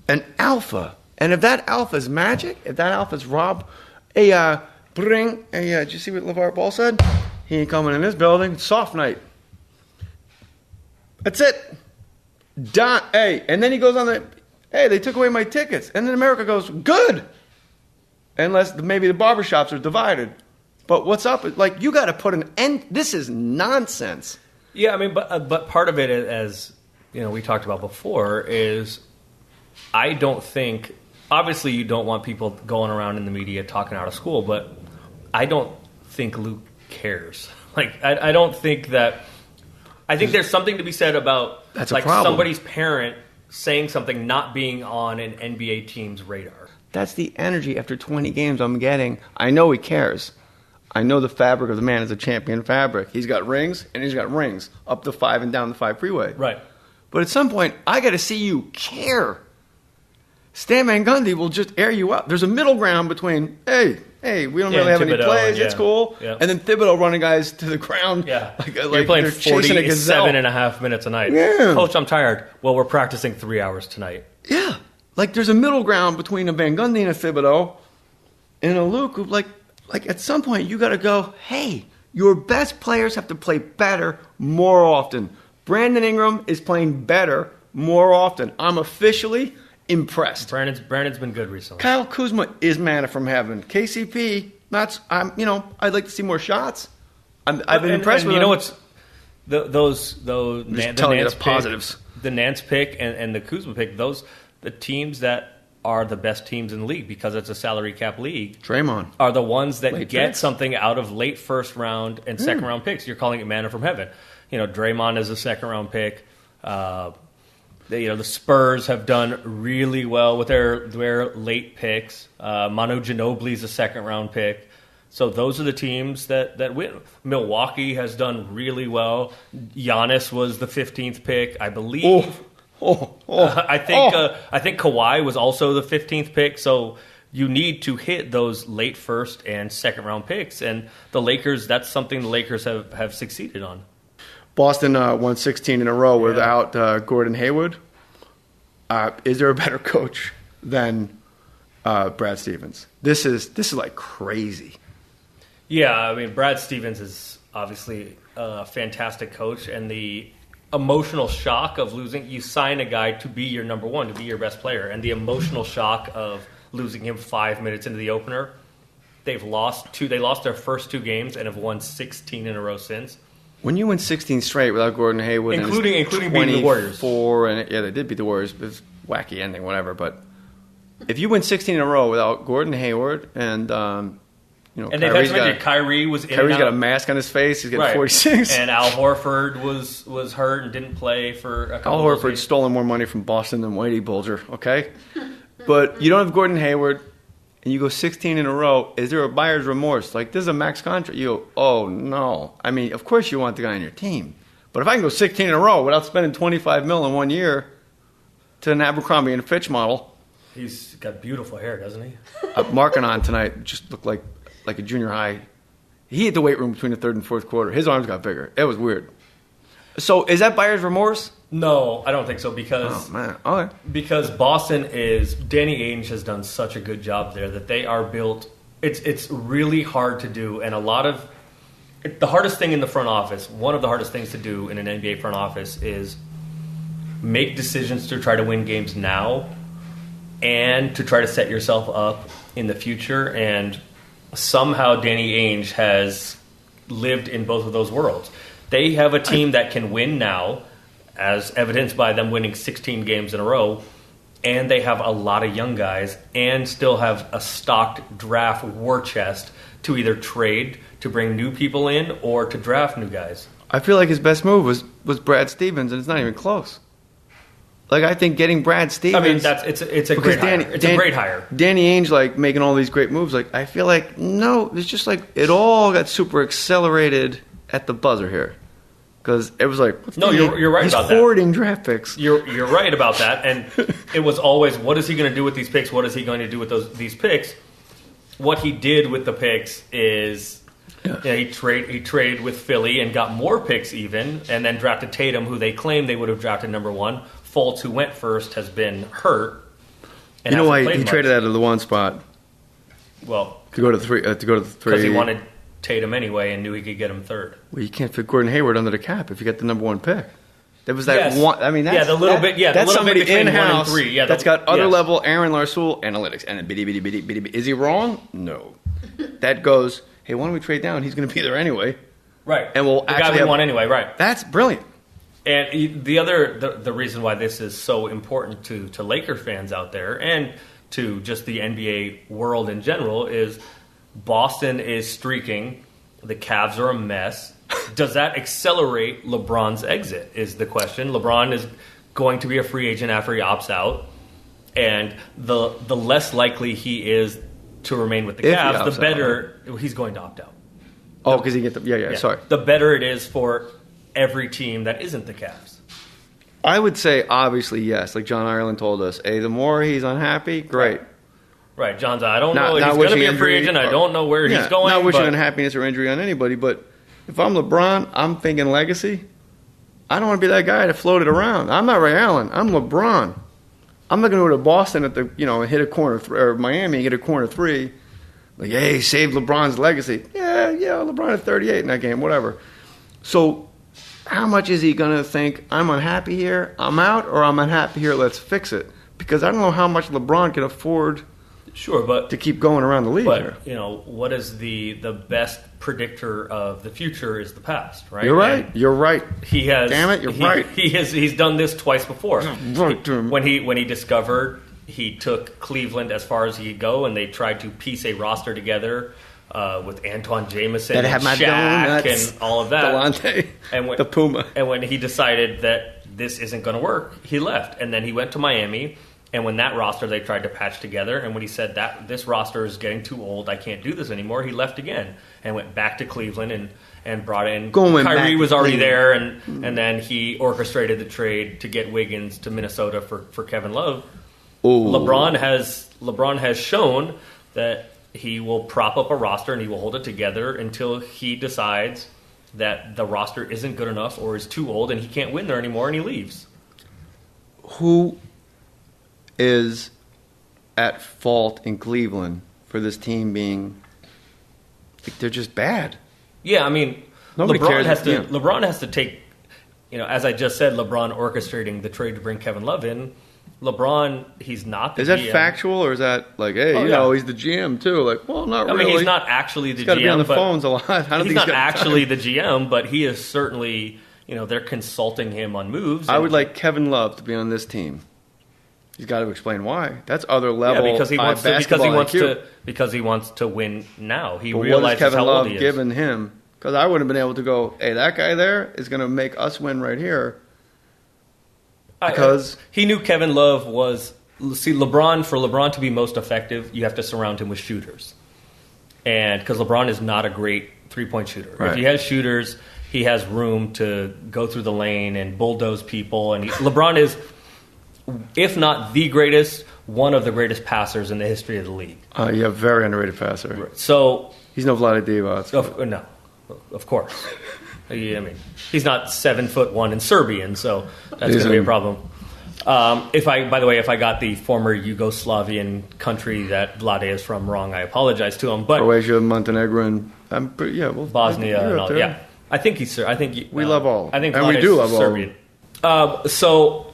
an alpha. And if that alpha is Magic, if that alpha is Rob, did you see what LeVar Ball said? He ain't coming in this building. It's soft night. That's it. Done. Hey, and then he goes on they took away my tickets. And then America goes, good. Unless maybe the barbershops are divided. But what's up? Like, you got to put an end. This is nonsense. Yeah, I mean, but part of it, as we talked about before, is I don't think, obviously you don't want people going around in the media talking out of school, but I don't think Luke cares. Like, I don't think that, I think there's something to be said about that's like a problem. Somebody's parent saying something not being on an NBA team's radar. That's the energy after 20 games I'm getting. I know he cares. I know the fabric of the man is a champion fabric. He's got rings, and he's got rings up the 5 and down the 5 freeway. Right. But at some point, I got to see you care. Stan Van Gundy will just air you out. There's a middle ground between, hey, we don't really have any plays. It's cool. Yeah. And then Thibodeau running guys to the ground. Yeah. Like you're playing they're chasing a gazelle. 47.5 minutes a night. Yeah. Coach, I'm tired. Well, we're practicing 3 hours tonight. Yeah. Like there's a middle ground between a Van Gundy and a Thibodeau and a Luke who, like at some point, you got to go, hey, your best players have to play better more often. Brandon Ingram is playing better more often. I'm officially impressed. Brandon's been good recently. Kyle Kuzma is manna from heaven. KCP, I'd like to see more shots. I've been impressed with him. You know what's the Nance positives. The Nance pick and the Kuzma pick, the teams that are the best teams in the league because it's a salary cap league. Draymond are the ones that late get picks. Something out of late first round and second round picks. You're calling it manna from heaven. Draymond is a second round pick. The Spurs have done really well with their late picks. Manu Ginobili is a second round pick. So those are the teams that win. Milwaukee has done really well. Giannis was the 15th pick, I believe. I think Kawhi was also the 15th pick. So you need to hit those late first and second round picks. And the Lakers, that's something the Lakers have succeeded on. Boston won 16 in a row without Gordon Hayward. Is there a better coach than Brad Stevens? This is like crazy. Yeah, I mean, Brad Stevens is obviously a fantastic coach, and the emotional shock of losing, you sign a guy to be your number one, to be your best player, and the emotional shock of losing him 5 minutes into the opener. They lost their first 2 games and have won 16 in a row since. When you win 16 straight without Gordon Hayward, including beating the Warriors, they did beat the Warriors. It was a wacky ending, whatever. But if you win 16 in a row without Gordon Hayward and and they've had to mention Kyrie was in Kyrie's got a mask on his face. He's got 46, and Al Horford was hurt and didn't play for a couple. Al Horford's stolen more money from Boston than Whitey Bulger. Okay, but you don't have Gordon Hayward. And you go 16 in a row, is there a buyer's remorse? Like, this is a max contract. You go, oh, no. I mean, of course you want the guy on your team. But if I can go 16 in a row without spending $25 million in 1 year to an Abercrombie & Fitch model. He's got beautiful hair, doesn't he? Marking on tonight just looked like a junior high. He hit the weight room between the third and fourth quarter. His arms got bigger. It was weird. So is that buyer's remorse? No, I don't think so because because Boston Danny Ainge has done such a good job there that they are built. It's really hard to do, and the hardest thing in the front office. One of the hardest things to do in an NBA front office is make decisions to try to win games now, and to try to set yourself up in the future. And somehow Danny Ainge has lived in both of those worlds. They have a team that can win now, as evidenced by them winning 16 games in a row, and they have a lot of young guys and still have a stocked draft war chest to either trade to bring new people in or to draft new guys. I feel like his best move was Brad Stevens, and it's not even close. Like, I think getting Brad Stevens... I mean, it's a great hire. It's a great hire. Danny Ainge, like, making all these great moves. Like, I feel like, no, it's just like it all got super accelerated at the buzzer here. Because it was like... No, you're right about that. He's hoarding draft picks. You're right about that. And it was always, what is he going to do with these picks? What is he going to do with these picks? What he did with the picks is... Yeah, he traded with Philly and got more picks even, and then drafted Tatum, who they claimed they would have drafted number 1. Fultz, who went first, has been hurt. And you know why he traded out of the 1 spot? Well, to go to 3. Because he wanted Tatum anyway and knew he could get him 3rd. Well, you can't fit Gordon Hayward under the cap if you get the number 1 pick. There was that one. I mean, that's, that's somebody in-house 1 and 3. Yeah, that's got other level Aaron Larsoul analytics and bitty. Is he wrong? No. That goes. Hey, why don't we trade down? He's going to be there anyway. Right. And we'll the guy we want anyway, right. That's brilliant. And the reason why this is so important to Laker fans out there and to just the NBA world in general is Boston is streaking. The Cavs are a mess. Does that accelerate LeBron's exit is the question. LeBron is going to be a free agent after he opts out. And the less likely he is to remain with the Cavs, the better he's going to opt out. Oh, because he get the sorry. The better it is for every team that isn't the Cavs. I would say obviously yes, like John Ireland told us. Hey, the more he's unhappy, great. Right, John's. I don't know. He's going to be a free agent. I don't know where he's going. Not wishing unhappiness or injury on anybody, but if I'm LeBron, I'm thinking legacy. I don't want to be that guy to float it around. I'm not Ray Allen. I'm LeBron. I'm not going to go to Boston at the and hit a corner or Miami and get a corner 3. Like, hey, save LeBron's legacy. Yeah, LeBron at 38 in that game, whatever. So, how much is he going to think I'm unhappy here, I'm out, or I'm unhappy here, let's fix it? Because I don't know how much LeBron can afford. Sure, but to keep going around the league. But what is the best predictor of the future is the past, right? You're right. You're right. He has. Damn it, you're right. He's done this twice before. When he discovered he took Cleveland as far as he could go, and they tried to piece a roster together with Antoine Jameson and Shaq and all of that. Delonte, and the Puma. And when he decided that this isn't going to work, he left, and then he went to Miami. And when that roster they tried to patch together, and when he said that this roster is getting too old, I can't do this anymore, he left again and went back to Cleveland and brought in Kyrie was already there, and then he orchestrated the trade to get Wiggins to Minnesota for Kevin Love. Ooh. LeBron has shown that he will prop up a roster and he will hold it together until he decides that the roster isn't good enough or is too old and he can't win there anymore and he leaves. Who is at fault in Cleveland for this team being they're just bad? Yeah, I mean, nobody LeBron cares. LeBron has to take, as I just said, LeBron orchestrating the trade to bring Kevin Love in. LeBron, he's not the GM. Is that factual, or is that like, hey, he's the GM too? Like, well, not really. I mean, he's not actually the GM. He's got to be on the phones a lot. He's not actually the GM, but he is certainly, they're consulting him on moves. I would like Kevin Love to be on this team. He's got to explain why. That's other level. Yeah, because he wants to win now. He realizes what has Kevin how Love old he is. given him? Because I wouldn't have been able to go, hey, that guy there is going to make us win right here. Because he knew Kevin Love was. See, for LeBron to be most effective, you have to surround him with shooters, and because LeBron is not a great 3-point shooter. Right. If he has shooters, he has room to go through the lane and bulldoze people. And LeBron is, if not the greatest, one of the greatest passers in the history of the league. Yeah, very underrated passer. Right. So he's no Vlade Divac. No, of course. I mean, he's not 7'1" and Serbian, so that's going to be a problem. If I got the former Yugoslavian country that Vlade is from wrong, I apologize to him. But Croatia, Montenegro, and Bosnia, and all, yeah. I think he's. We love all. I think and Vlade we do love Serbian. all. So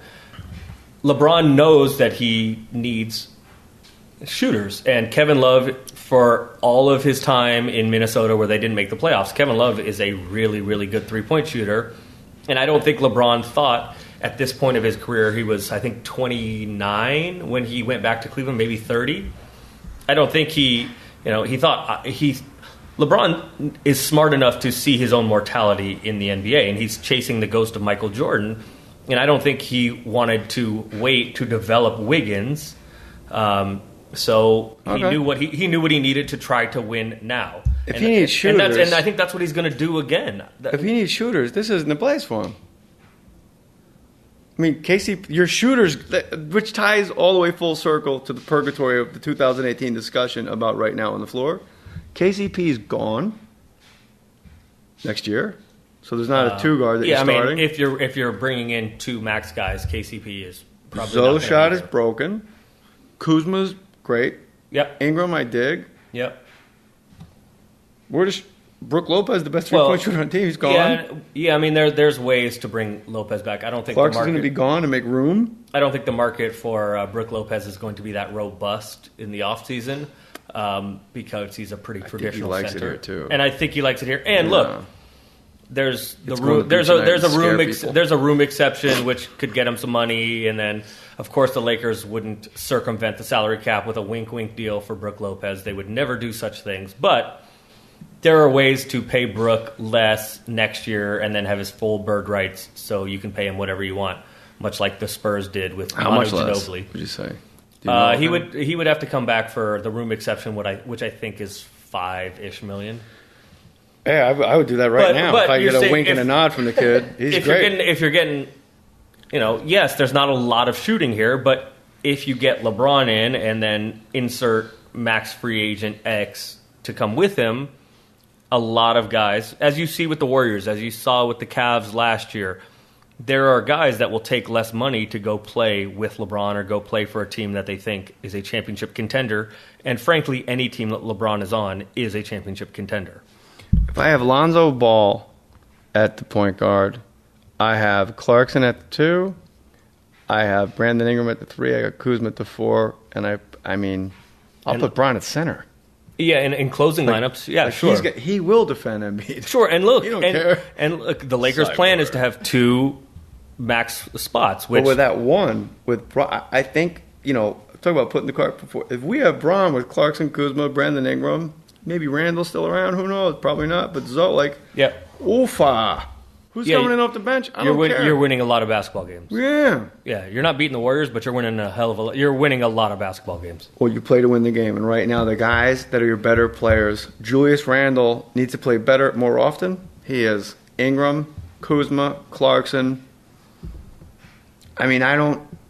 LeBron knows that he needs shooters. And Kevin Love, for all of his time in Minnesota where they didn't make the playoffs, Kevin Love is a really, really good three-point shooter. And I don't think LeBron thought at this point of his career, he was, I think, 29 when he went back to Cleveland, maybe 30. I don't think he thought LeBron is smart enough to see his own mortality in the NBA, and he's chasing the ghost of Michael Jordan. And I don't think he wanted to wait to develop Wiggins. So he knew what he knew what he needed to try to win now. If he needs shooters, and I think that's what he's going to do again. If he needs shooters, this isn't the place for him. I mean, KCP, your shooters, which ties all the way full circle to the purgatory of the 2018 discussion about right now on the floor. KCP is gone next year, so there's not a two guard that you're starting. I mean, if you're bringing in two max guys, KCP is probably Zo's shot is broken. Kuzma's great. Yep. Ingram, I dig. Yep. Where does Brook Lopez, the best three-point shooter on the team, he's gone. Yeah. I mean, there's ways to bring Lopez back. I don't think Clarkson's going to be gone to make room. I don't think the market for Brook Lopez is going to be that robust in the offseason because he's a pretty traditional center. He likes center. it here too, and I think he likes it here. And look, there's a room exception which could get him some money, and then of course the Lakers wouldn't circumvent the salary cap with a wink deal for Brook Lopez. They would never do such things, but there are ways to pay Brook less next year and then have his full bird rights, so you can pay him whatever you want, much like the Spurs did with How Manu much less Ginobili. Would you say? He would have to come back for the room exception, which I think is $5-ish million. Yeah, I would do that right now if I get a wink and a nod from the kid. He's great. If you're getting, yes, there's not a lot of shooting here, but if you get LeBron in and then insert max free agent X to come with him, a lot of guys, as you see with the Warriors, as you saw with the Cavs last year, there are guys that will take less money to go play with LeBron or go play for a team that they think is a championship contender. And frankly, any team that LeBron is on is a championship contender. If I have Lonzo Ball at the point guard, I have Clarkson at the 2, I have Brandon Ingram at the 3, I got Kuzma at the 4, and I'll put Bron at center. Yeah, and in closing lineups, sure. He will defend Embiid. Sure, and look, he don't care. And look, the Lakers' plan is to have 2 max spots. But with that one, with Bron, I think, talk about putting the cart before. If we have Bron with Clarkson, Kuzma, Brandon Ingram, maybe Randall's still around, who knows? Probably not. But Zoe, oofa. Who's coming in off the bench? I don't care. You're winning a lot of basketball games. Yeah. Yeah, you're not beating the Warriors, but you're winning you're winning a lot of basketball games. Well, you play to win the game, and right now the guys that are your better players, Julius Randle needs to play better more often. He is Ingram, Kuzma, Clarkson.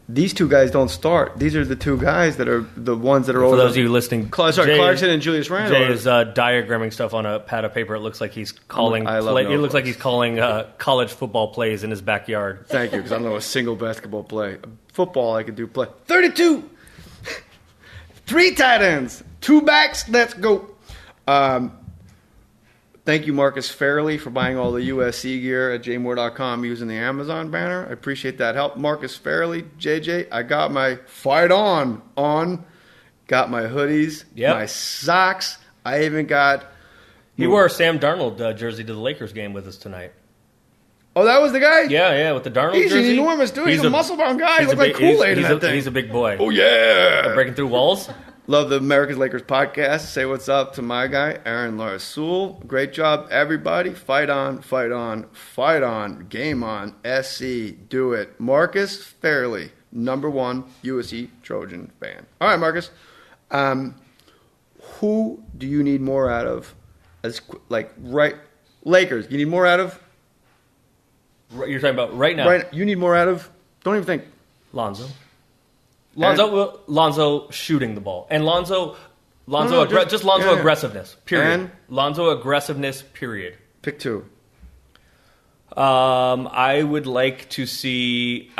These two guys don't start. These are the two guys that are the ones that are For those of you listening, Clarkson and Julius Randle. Jay is diagramming stuff on a pad of paper. It looks like he's calling. It looks like he's calling college football plays in his backyard. Thank you, because I don't know a single basketball play. Football, I could do play 32, 3 tight ends, 2 backs. Let's go. Thank you, Marcus Fairley, for buying all the USC gear at jmoore.com using the Amazon banner. I appreciate that help. Marcus Fairley, JJ, I got my fight on, got my hoodies, my socks. I even got... He wore a Sam Darnold jersey to the Lakers game with us tonight. Oh, that was the guy? Yeah, with the Darnold jersey. He's an enormous dude. He's a muscle-bound guy. He looks like Kool-Aid in that thing. He's a big boy. Oh, yeah. Breaking through walls. Love the America's Lakers podcast. Say what's up to my guy, Aaron Larsoul. Great job, everybody. Fight on, fight on, fight on. Game on. SC. Do it. Marcus Fairley, #1 USC Trojan fan. All right, Marcus. Who do you need more out of? Lakers. You need more out of? You're talking about right now? You need more out of? Don't even think. Lonzo shooting the ball, and Lonzo aggressiveness. Period. And Lonzo aggressiveness. Period. Pick 2. I would like to see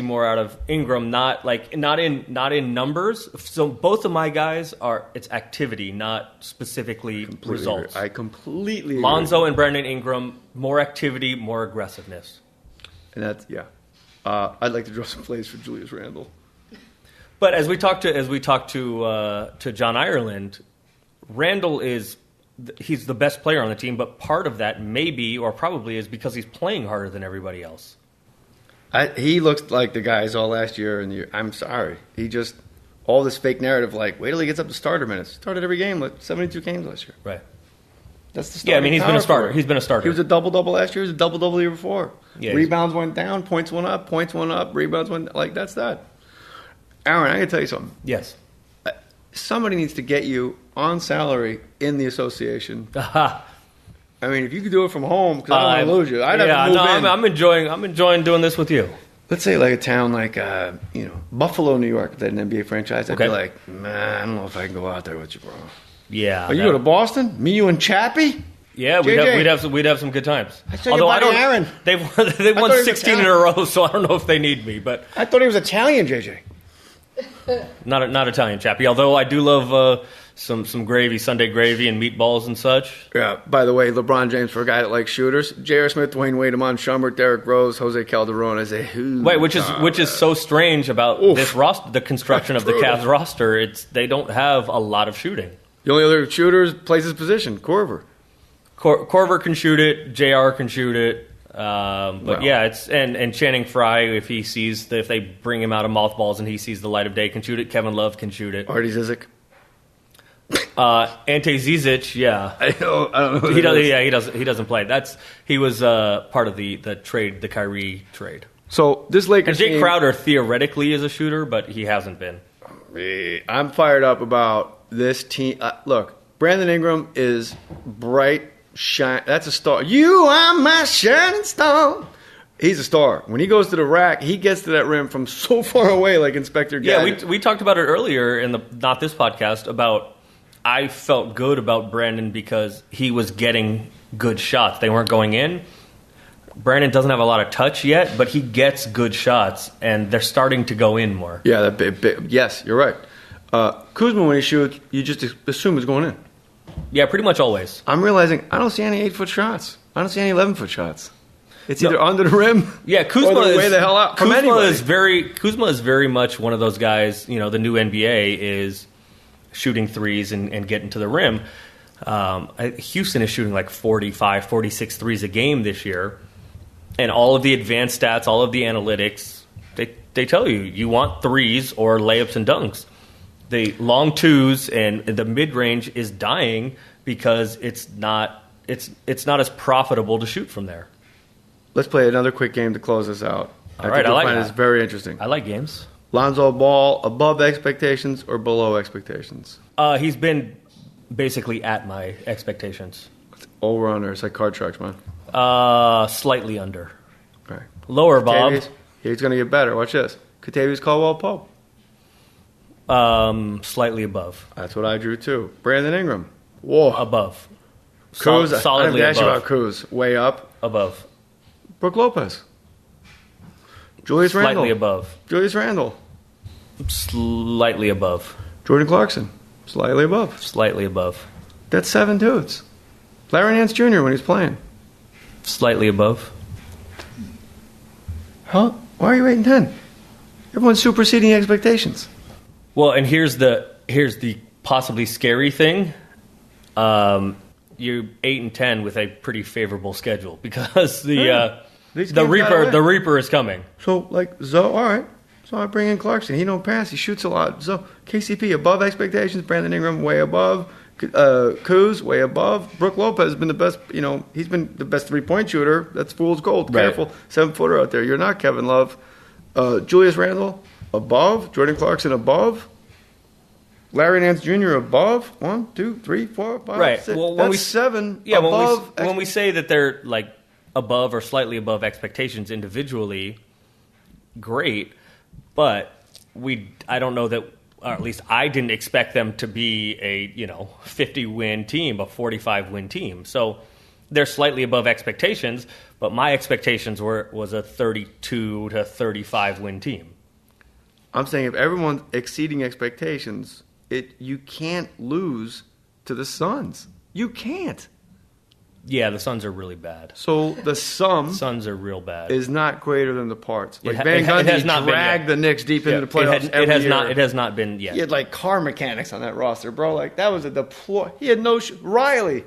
more out of Ingram. Not in numbers. So both of my guys it's activity, not specifically results. I completely agree. Lonzo and Brandon Ingram, more activity, more aggressiveness. And that's I'd like to draw some plays for Julius Randle. But as we talk to John Ireland, Randall he's the best player on the team, but part of that maybe or probably is because he's playing harder than everybody else. He looks like the guys all last year and the year. I'm sorry. He just all this fake narrative like wait till he gets up to starter minutes. Started every game, like 72 games last year. Right. That's the starting he's been a starter. He's been a starter. He was a double last year. He was a double the year before. Yeah, rebounds went down, points went up, rebounds went like that's that. Aaron, I can tell you something. Yes. Somebody needs to get you on salary in the association. Aha. I mean, if you could do it from home, because I don't want to lose you. I'd have to move in. I'm enjoying doing this with you. Let's say like a town like Buffalo, New York, if they had an NBA franchise. I'd be like, man, I don't know if I can go out there with you, bro. Yeah. You go to Boston? Me, you, and Chappie? Yeah, we'd have some good times. Although I don't, Aaron. They've won 16 in a row, so I don't know if they need me. But I thought he was Italian, JJ. Not Italian, Chappie. Although I do love some gravy, Sunday gravy, and meatballs and such. Yeah. By the way, LeBron James, for a guy that likes shooters, J.R. Smith, Dwayne Wade, Amon Shumpert, Derrick Rose, Jose Calderon. I say, wait, which is so strange about this roster, the construction of the Cavs roster. They don't have a lot of shooting. The only other shooter plays his position, Korver. Korver can shoot it. JR can shoot it. It's and Channing Frye, if they bring him out of mothballs and he sees the light of day, can shoot it. Kevin Love can shoot it. Artie Zizic. Ante Zizic, yeah. I don't know. He doesn't play. He was part of the trade, the Kyrie trade. So this Lakers and Jake Crowder theoretically is a shooter, but he hasn't been. I'm fired up about this team. Look, Brandon Ingram is bright, shine. That's a star. You are my shining star. He's a star. When he goes to the rack, he gets to that rim from so far away, like Inspector Gadget. Yeah, we talked about it earlier in the not this podcast about. I felt good about Brandon because he was getting good shots. They weren't going in. Brandon doesn't have a lot of touch yet, but he gets good shots, and they're starting to go in more. Yeah, yes, you're right. Kuzma, when he shoots, you just assume it's going in. Yeah, pretty much always. I'm realizing I don't see any 8-foot shots. I don't see any 11-foot shots. It's either under the rim, Kuzma or way the hell out. Kuzma is very much one of those guys. You know, the new NBA is shooting threes and getting to the rim. Houston is shooting like 45, 46 threes a game this year. And all of the advanced stats, all of the analytics, they tell you want threes or layups and dunks. The long twos and the mid-range is dying because it's not as profitable to shoot from there. Let's play another quick game to close this out. All right, I like that. It's very interesting. I like games. Lonzo Ball, above expectations or below expectations? He's been basically at my expectations. Over under. It's like card sharks, man. Slightly under. All right. Lower, Bob. He's going to get better. Watch this. Katavious Caldwell-Pope. Slightly above. That's what I drew too. Brandon Ingram. Whoa. Above. Kuz. Solidly I above. didn't ask you about Kuz. Way up. Above. Brook Lopez. Julius Randle. Slightly above. Julius Randle. Slightly above. Jordan Clarkson. Slightly above. Slightly above. That's 7 dudes. Larry Nance Jr. when he's playing. Slightly above. Huh? Why are you 8 and 10? Everyone's superseding expectations. Well, and here's the possibly scary thing. You're 8 and 10 with a pretty favorable schedule because the Reaper is coming. So all right. So I bring in Clarkson. He don't pass. He shoots a lot. So KCP above expectations. Brandon Ingram way above. Kuz way above. Brook Lopez has been the best. You know, he's been the best 3-point shooter. That's fool's gold. Right. Careful, 7-footer out there. You're not Kevin Love. Julius Randle above. Jordan Clarkson above. Larry Nance Jr. above. 1, 2, 3, 4, 5, right. 6. Well, That's 7 above. When we say that they're like above or slightly above expectations individually, great. But I don't know that, or at least I didn't expect them to be a 50-win team, a 45-win team. So they're slightly above expectations, but my expectations was a 32 to 35-win team. I'm saying if everyone's exceeding expectations, you can't lose to the Suns. You can't. Yeah, the Suns are really bad. So the sum Suns are real bad. is not greater than the parts. Like It Van Gundy has not been dragged yet. the Knicks deep into the playoffs It has year. not. It has not been yet. He had like car mechanics on that roster, bro. Like that was a deploy. He had no Riley,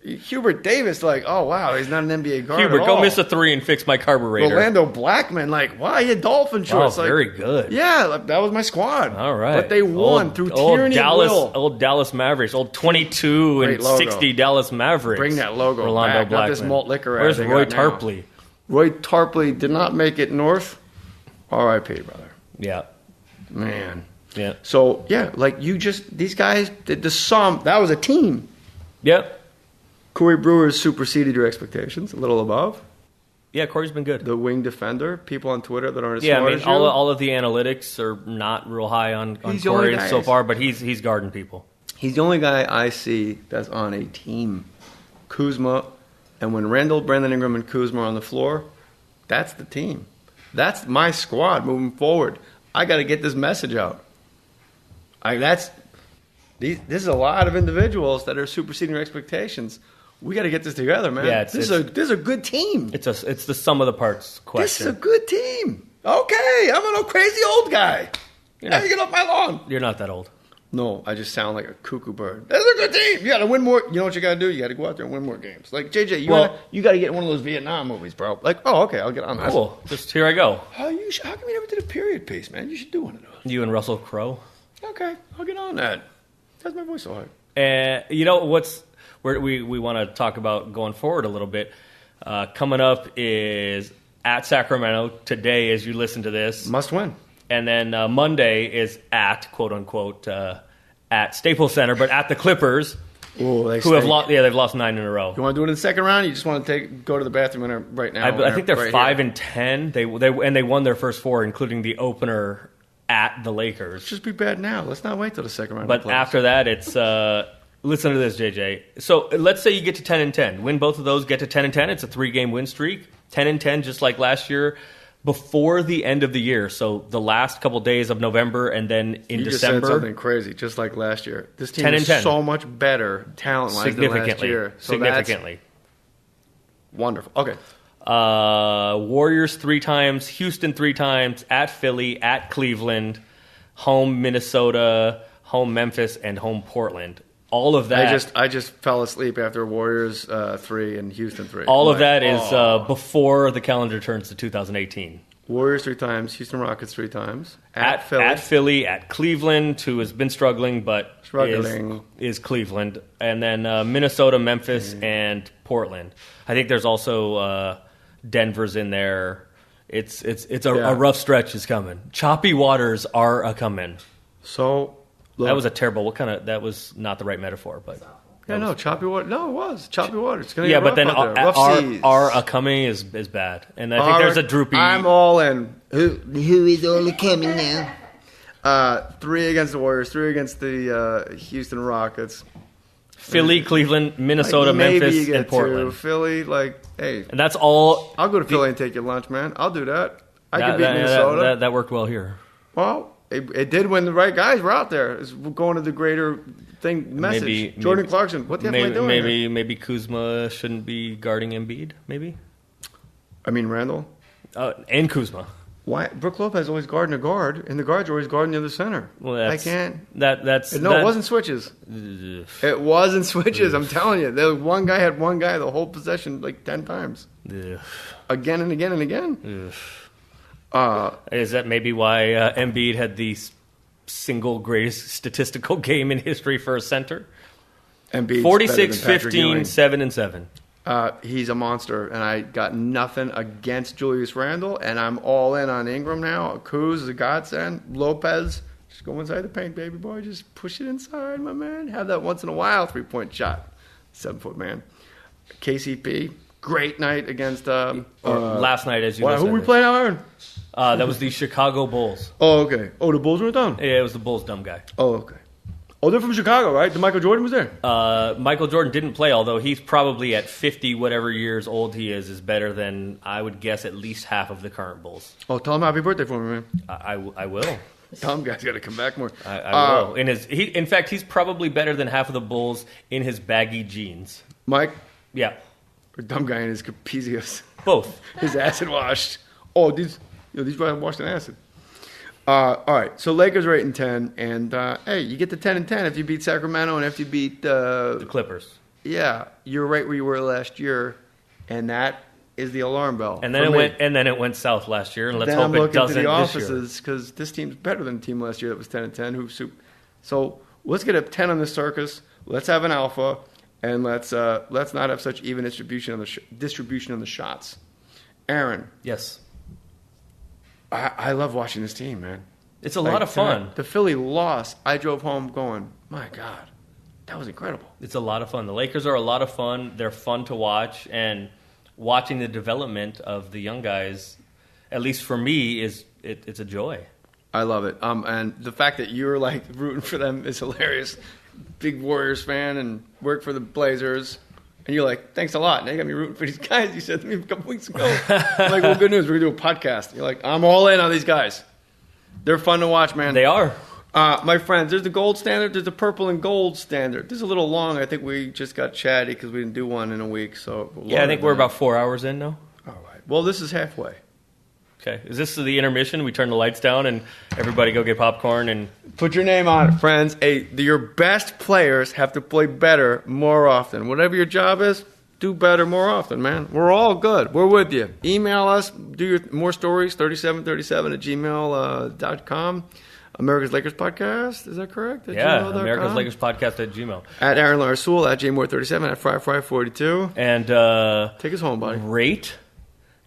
Hubert Davis. Like, oh wow, he's not an NBA guard. Hubert, at go all. miss a three and fix my carburetor. Orlando Blackman, like, wow, he had Dolphin shorts. Oh, like, very good. Yeah, like, that was my squad. All right, but they won through tyranny Dallas, of will. Old Dallas Mavericks, old 22 Great and logo. 60 Dallas Mavericks. Bring that logo Orlando back. Blackman. Not this malt liquor. Where's they Roy got now. Tarpley? Roy Tarpley did not make it north. R.I.P. brother. Yeah, Man. yeah, So yeah, like these guys did the sum. That was a team. yep. Corey Brewer's superseded your expectations, a little above. Yeah, Corey's been good. The wing defender, people on Twitter that aren't as Yeah, I smart mean, as you. all of the analytics are not real high on He's the only Corey guy so I- far, but he's guarding people. He's the only guy I see that's on a team. Kuzma, and when Randall, Brandon Ingram, and Kuzma are on the floor, that's the team. That's my squad moving forward. I got to get this message out. This is a lot of individuals that are superseding your expectations. We got to get this together, man. Yeah, this is a good team. It's the sum of the parts question. This is a good team. Okay, I'm a crazy old guy. How you get off my lawn? You're not that old. No, I just sound like a cuckoo bird. That's a good team. You got to win more. You know what you got to do? You got to go out there and win more games. Like JJ, you got to get in one of those Vietnam movies, bro. Like, oh, okay, I'll get on that. Cool. Just here I go. How come you never did a period piece, man? You should do one of those. You and Russell Crowe. Okay, I'll get on that. That's my voice so hard. And you know we want to talk about going forward a little bit. Coming up is at Sacramento today, as you listen to this. Must win. And then Monday is at quote unquote at Staples Center, but at the Clippers, Ooh, who have lost. Yeah, they've lost 9 in a row. You want to do it in the second round? You just want to go to the bathroom right now? I think they're right 5-10. They won their first 4, including the opener at the Lakers. Just be bad now. Let's not wait till the second round. But after that, it's listen to this, JJ. So let's say you get to 10-10, win both of those, get to 10-10. It's a 3-game win streak. 10-10, just like last year. Before the end of the year, so the last couple days of November, and then in you December. Just said something crazy, just like last year. This team 10 and is 10. so much better talent-wise than last year. So significantly. That's wonderful. Okay. Warriors 3 times, Houston 3 times, at Philly, at Cleveland, home Minnesota, home Memphis, and home Portland. All of that. I just fell asleep after Warriors 3 and Houston 3. All of that is before the calendar turns to 2018. Warriors 3 times, Houston Rockets 3 times, at Philly, at Cleveland, who has been struggling, but is Cleveland, and then Minnesota, Memphis, and Portland. I think there's also Denver's in there. It's a rough stretch is coming. Choppy waters are a coming. So. Look, that was a terrible. That was not the right metaphor, but choppy water. No, it was choppy water. It's gonna but then our a coming is bad, and I think there's a droopy. I'm all in. Who is only coming now? 3 against the Warriors, 3 against the Houston Rockets. Philly, Cleveland, Minnesota, Memphis, and Portland. Philly, hey, and that's all. I'll go to Philly and take your lunch, man. I'll do that. I can beat Minnesota. That worked well here. Well. It did when the right guys were out there. It's going to the greater thing message. Jordan Clarkson, what the hell am I doing? Maybe Kuzma shouldn't be guarding Embiid. Maybe. I mean Randall. And Kuzma. Why? Brook Lopez always guarding a guard, and the guards are always guarding the other center. Well, I can't. It wasn't switches. It wasn't switches. I'm telling you, there was one guy had one guy the whole possession 10 times, again and again and again. Is that maybe why Embiid had the single greatest statistical game in history for a center? Embiid's 46, 15, 7 and 7. He's a monster, and I got nothing against Julius Randle, and I'm all in on Ingram now. Kuz is a godsend. Lopez, just go inside the paint, baby boy. Just push it inside, my man. Have that once in a while 3-point shot. 7-foot man. KCP, great night against last night, as you who we playing out, Aaron? That was the Chicago Bulls. Oh, okay. Oh, the Bulls were down? Yeah, it was the Bulls' dumb guy. Oh, okay. Oh, they're from Chicago, right? The Michael Jordan was there? Michael Jordan didn't play, although he's probably at 50, whatever years old he is better than, I would guess, at least half of the current Bulls. Oh, tell him happy birthday for me, man. I will. Tell him guys got to come back more. I will. In fact, he's probably better than half of the Bulls in his baggy jeans. Mike, Yeah. Or dumb guy in his Capezius. Both. His acid washed. Oh, these guys washed in acid. All right, so Lakers are 8-10, and hey, you get to 10-10 if you beat Sacramento and if you beat the Clippers. Yeah, you're right where you were last year, and that is the alarm bell. And then it went south last year, and let's hope it doesn't this year. I'm looking to the offices because this team's better than the team last year that was 10-10. So let's get a 10 on this circus. Let's have an alpha, and let's not have such even distribution on the shots. Aaron. Yes. I love watching this team, man. It's a lot of fun. The Philly loss, I drove home going, my God, that was incredible. It's a lot of fun. The Lakers are a lot of fun. They're fun to watch, and watching the development of the young guys, at least for me, it's a joy. I love it. And the fact that you're like rooting for them is hilarious. Big Warriors fan and work for the Blazers. And you're like, thanks a lot. Now you got me rooting for these guys. You said to me a couple weeks ago. I'm like, well, good news. We're going to do a podcast. You're like, I'm all in on these guys. They're fun to watch, man. They are. My friends, there's the gold standard. There's the purple and gold standard. This is a little long. I think we just got chatty because we didn't do one in a week. So yeah, I think we're about 4 hours in now. All right. Well, this is halfway. Okay. Is this the intermission? We turn the lights down and everybody go get popcorn and put your name on it, friends. Your best players have to play better more often. Whatever your job is, do better more often, man. We're all good. We're with you. Email us. Do your more stories, 3737@gmail.com. America's Lakers Podcast. Is that correct? Yeah, America's Lakers Podcast @gmail. At Aaron Larsoul, at JMoore37, at FryFry42. And take us home, buddy. Rate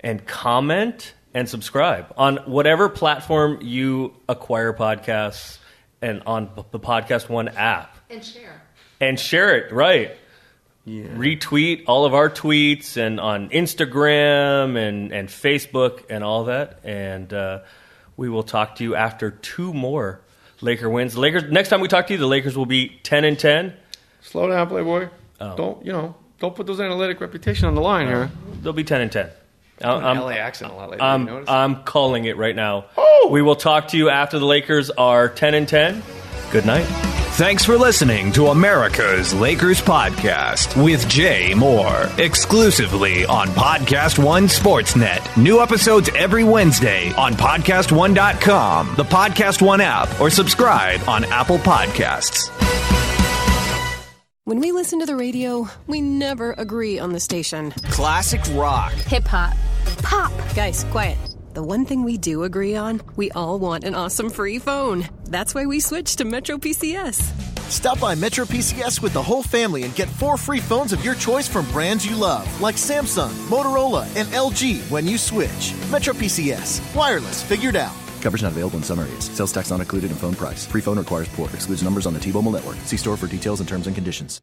and comment and subscribe on whatever platform you acquire podcasts and on the Podcast One app. And share. And share it, right. Yeah. Retweet all of our tweets and on Instagram and Facebook and all that. And we will talk to you after 2 more Laker wins. The Lakers. Next time we talk to you, the Lakers will be 10-10. Slow down, Playboy. Oh. Don't put those analytic reputation on the line here. They'll be 10-10. LA accent a lot later. I'm calling it right now. Oh! We will talk to you after the Lakers are 10-10. Good night. Thanks for listening to America's Lakers Podcast with Jay Mohr, exclusively on Podcast One Sportsnet. New episodes every Wednesday on PodcastOne.com, the Podcast One app, or subscribe on Apple Podcasts. When we listen to the radio, we never agree on the station. Classic rock. Hip-hop. Pop. Guys, quiet. The one thing we do agree on, we all want an awesome free phone. That's why we switched to Metro PCS. Stop by Metro PCS with the whole family and get 4 free phones of your choice from brands you love, like Samsung, Motorola, and LG when you switch. Metro PCS. Wireless figured out. Coverage not available in some areas. Sales tax not included in phone price. Free phone requires port. Excludes numbers on the T-Mobile network. See store for details and terms and conditions.